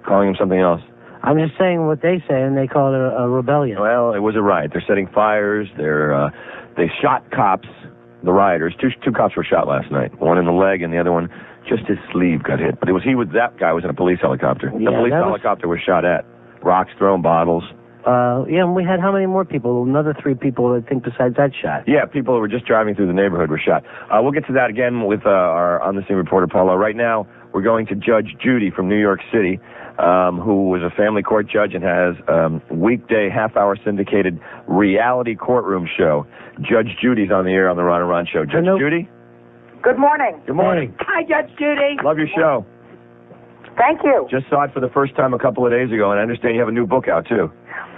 them something else? I'm just saying what they say, and they call it a rebellion. Well, it was a riot. They're setting fires. They shot cops, the rioters. Two cops were shot last night. One in the leg, and the other one, just his sleeve got hit. But that guy was in a police helicopter. The police helicopter was shot at. Rocks thrown, bottles. And we had how many more people? Another 3 people, I think, besides that shot. Yeah, people who were just driving through the neighborhood were shot. We'll get to that again with our on-the-scene reporter, Paulo. Right now, we're going to Judge Judy from New York City, who was a family court judge and has weekday half-hour syndicated reality courtroom show. Judge Judy's on the air on the Ron and Ron Show. Judge Judy? Good morning. Good morning. Hi, Judge Judy. Love your show. Thank you. Just saw it for the first time a couple of days ago, and I understand you have a new book out, too.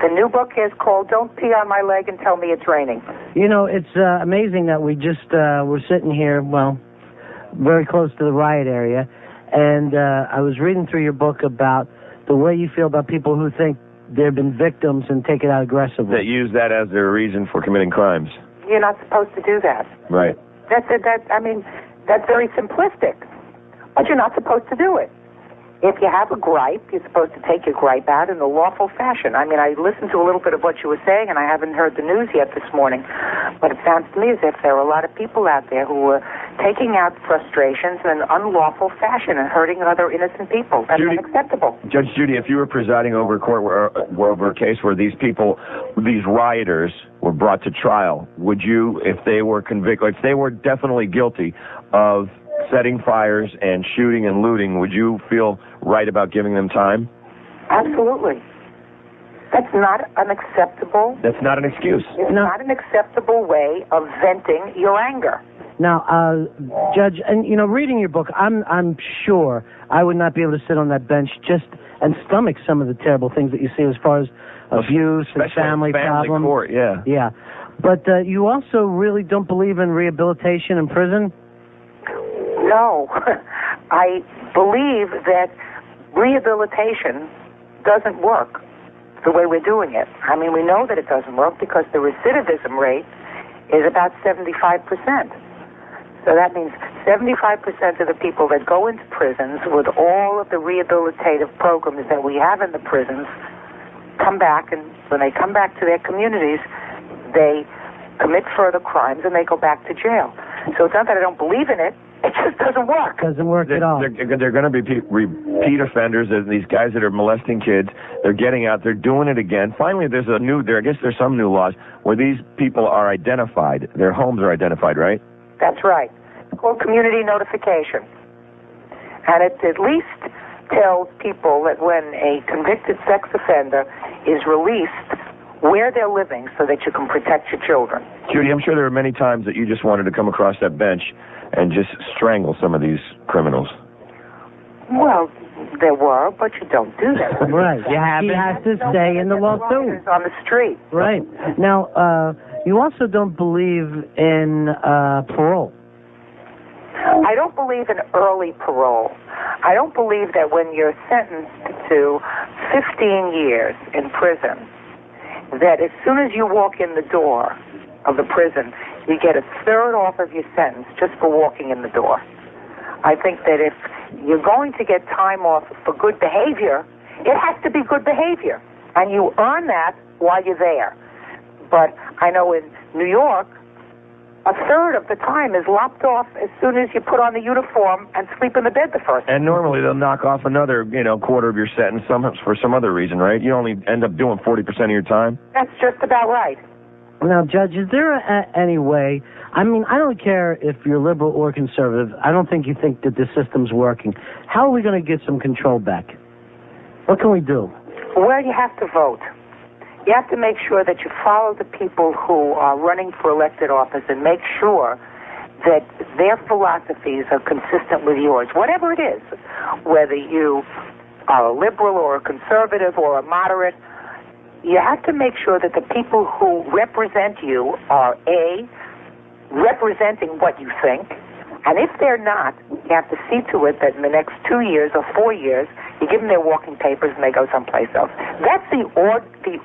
The new book is called Don't Pee on My Leg and Tell Me It's Raining. You know, it's amazing that we just were sitting here, well, very close to the riot area, and I was reading through your book about the way you feel about people who think they've been victims and take it out aggressively. That use that as their reason for committing crimes. You're not supposed to do that. Right. That's very simplistic, but you're not supposed to do it. If you have a gripe, you're supposed to take your gripe out in a lawful fashion. I mean, I listened to a little bit of what you were saying, and I haven't heard the news yet this morning, but it sounds to me as if there are a lot of people out there who are taking out frustrations in an unlawful fashion and hurting other innocent people. That's unacceptable. Judge Judy, if you were presiding over a court over a case where these people, these rioters, were brought to trial, would you, if they were convicted, if they were definitely guilty of setting fires and shooting and looting, would you feel right about giving them time? Absolutely. That's not an acceptable... That's not an excuse. It's not an acceptable way of venting your anger. Now, Judge, and you know, reading your book, I'm sure I would not be able to sit on that bench and stomach some of the terrible things that you see as far as abuse and family problems. Court, yeah. Yeah. But you also really don't believe in rehabilitation in prison? No. I believe that rehabilitation doesn't work the way we're doing it. I mean, we know that it doesn't work because the recidivism rate is about 75%. So that means 75% of the people that go into prisons with all of the rehabilitative programs that we have in the prisons come back, and when they come back to their communities, they commit further crimes and they go back to jail. So it's not that I don't believe in it, it just doesn't work. Doesn't work at all. They're going to be repeat offenders. These guys that are molesting kids, they're getting out, they're doing it again. Finally, I guess there's some new laws where these people are identified. Their homes are identified, right? That's right. It's called community notification. And it at least tells people that when a convicted sex offender is released, where they're living so that you can protect your children. Judy, I'm sure there are many times that you just wanted to come across that bench and just strangle some of these criminals. Well, there were, but you don't do that. Right. He has to stay in the law too. On the street. Right. Now, you also don't believe in parole. I don't believe in early parole. I don't believe that when you're sentenced to 15 years in prison, that as soon as you walk in the door of the prison, you get a third off of your sentence just for walking in the door. I think that if you're going to get time off for good behavior, it has to be good behavior. And you earn that while you're there. But I know in New York, a third of the time is lopped off as soon as you put on the uniform and sleep in the bed the first. And normally they'll knock off another, quarter of your sentence for some other reason, right? You only end up doing 40% of your time. That's just about right. Now, Judge, is there any way, I mean, I don't care if you're liberal or conservative, I don't think you think that the system's working. How are we going to get some control back? What can we do? Well, you have to vote. You have to make sure that you follow the people who are running for elected office and make sure that their philosophies are consistent with yours, whatever it is, whether you are a liberal or a conservative or a moderate. You have to make sure that the people who represent you are, A, representing what you think, and if they're not, you have to see to it that in the next 2 years or 4 years, you give them their walking papers and they go someplace else. That's the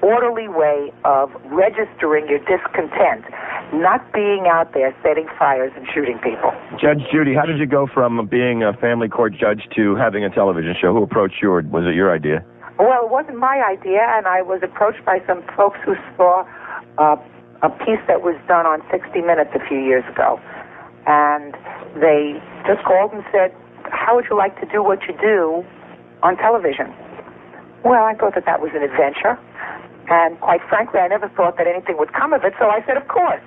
orderly way of registering your discontent, not being out there setting fires and shooting people. Judge Judy, how did you go from being a family court judge to having a television show? Who approached you, or was it your idea? Well, it wasn't my idea, and I was approached by some folks who saw a piece that was done on 60 Minutes a few years ago. And they just called and said, how would you like to do what you do on television? Well, I thought that was an adventure. And quite frankly, I never thought that anything would come of it, so I said, of course.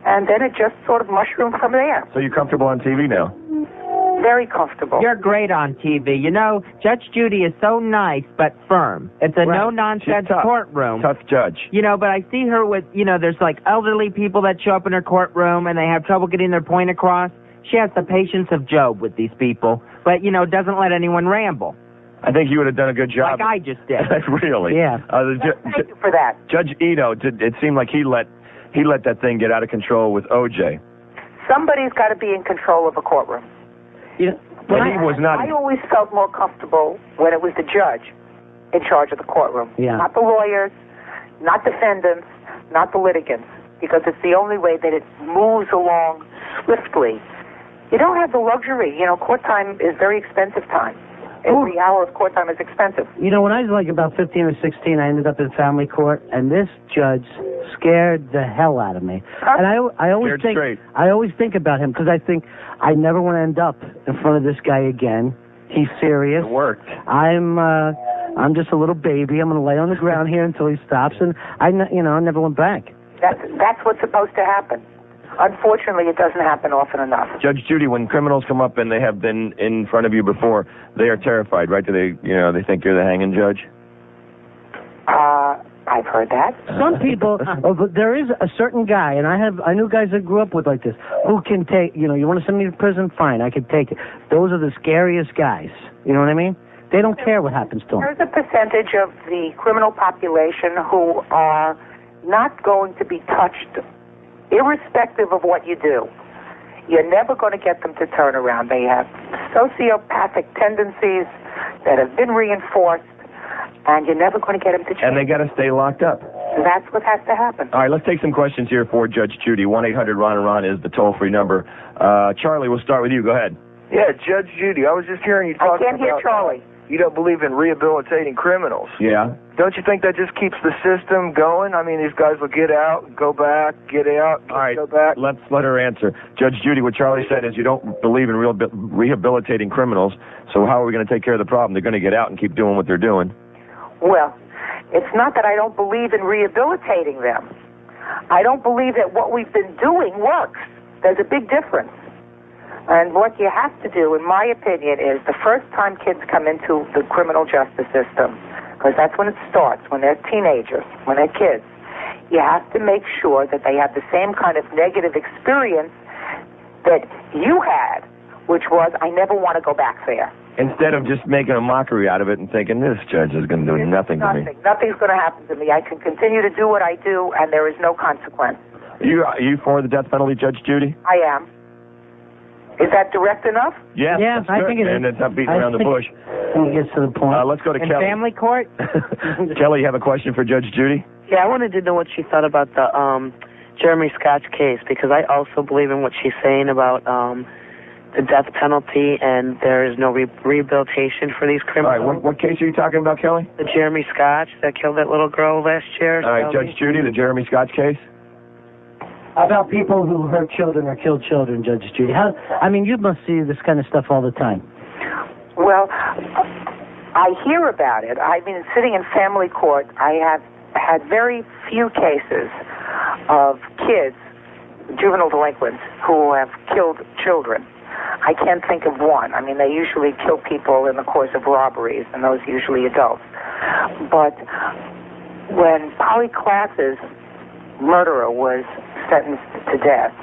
And then it just sort of mushroomed from there. So you're comfortable on TV now? Very comfortable. You're great on TV. You know, Judge Judy is so nice but firm. It's a no-nonsense courtroom. Tough judge. You know, but I see her with, there's like elderly people that show up in her courtroom and they have trouble getting their point across. She has the patience of Job with these people, but, doesn't let anyone ramble. I think you would have done a good job. Like I just did. Really? Yeah. Thank you for that. Judge Ito, it seemed like he let that thing get out of control with O.J. Somebody's got to be in control of a courtroom. I always felt more comfortable when it was the judge in charge of the courtroom. Yeah. Not the lawyers, not defendants, not the litigants, because it's the only way that it moves along swiftly. You don't have the luxury. Court time is very expensive time. Every hour of court time is expensive. You know, when I was like about 15 or 16, I ended up in family court, and this judge scared the hell out of me. And I always think about him, because I think I never want to end up in front of this guy again. He's serious. It worked. I'm just a little baby. I'm going to lay on the ground here until he stops, and I never went back. That's what's supposed to happen. Unfortunately, it doesn't happen often enough. Judge Judy, when criminals come up and they have been in front of you before, they are terrified, right? Do they think you're the hanging judge? I've heard that. Some people, but there is a certain guy, and I knew guys that grew up with like this, who can take, you want to send me to prison? Fine, I can take it. Those are the scariest guys. You know what I mean? They don't care what happens to them. There's a percentage of the criminal population who are not going to be touched, irrespective of what you do. You're never going to get them to turn around. They have sociopathic tendencies that have been reinforced, and you're never going to get them to change. And they got to stay locked up. That's what has to happen. All right, let's take some questions here for Judge Judy. 1-800-RON-and-RON is the toll-free number. Charlie, we'll start with you. Go ahead. Yeah, Judge Judy, I was just hearing you talk about... I can't hear Charlie. You don't believe in rehabilitating criminals. Yeah. Don't you think that just keeps the system going? I mean, these guys will get out, go back, get out, all right, go back. Let's let her answer. Judge Judy, what Charlie said is you don't believe in rehabilitating criminals, so how are we going to take care of the problem? They're going to get out and keep doing what they're doing. Well, it's not that I don't believe in rehabilitating them. I don't believe that what we've been doing works. There's a big difference. And what you have to do, in my opinion, is the first time kids come into the criminal justice system, because that's when it starts, when they're teenagers, when they're kids, you have to make sure that they have the same kind of negative experience that you had, which was, I never want to go back there. Instead of just making a mockery out of it and thinking, this judge is going to do nothing to me. Nothing's going to happen to me. I can continue to do what I do, and there is no consequence. Are you for the death penalty, Judge Judy? I am. Is that direct enough? Yes, yeah, I think it is. And it's not beating around the bush. It gets to the point. Let's go to In Kelly. family court? Kelly, you have a question for Judge Judy? Yeah, I wanted to know what she thought about the Jeremy Scott's case, because I also believe in what she's saying about the death penalty, and there is no rehabilitation for these criminals. All right, what case are you talking about, Kelly? The Jeremy Scott that killed that little girl last year. All right, Judge Judy, the Jeremy Scott case? About people who hurt children or kill children, Judge Judy. You must see this kind of stuff all the time. Well, I hear about it. I've been sitting in family court. I have had very few cases of kids, juvenile delinquents, who have killed children. I can't think of one. I mean, they usually kill people in the course of robberies, and those usually adults. But when Polly Klass's murderer was sentenced to death,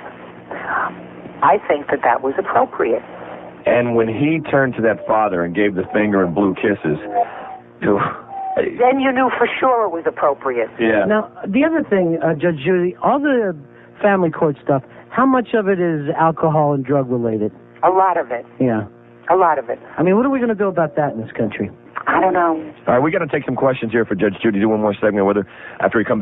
I think that was appropriate. And when he turned to that father and gave the finger and blew kisses, then you knew for sure it was appropriate. Yeah. Now, the other thing, Judge Judy, all the family court stuff, how much of it is alcohol and drug related? A lot of it. Yeah. A lot of it. I mean, what are we going to do about that in this country? I don't know. All right, we got to take some questions here for Judge Judy. Do one more segment with her after we come back.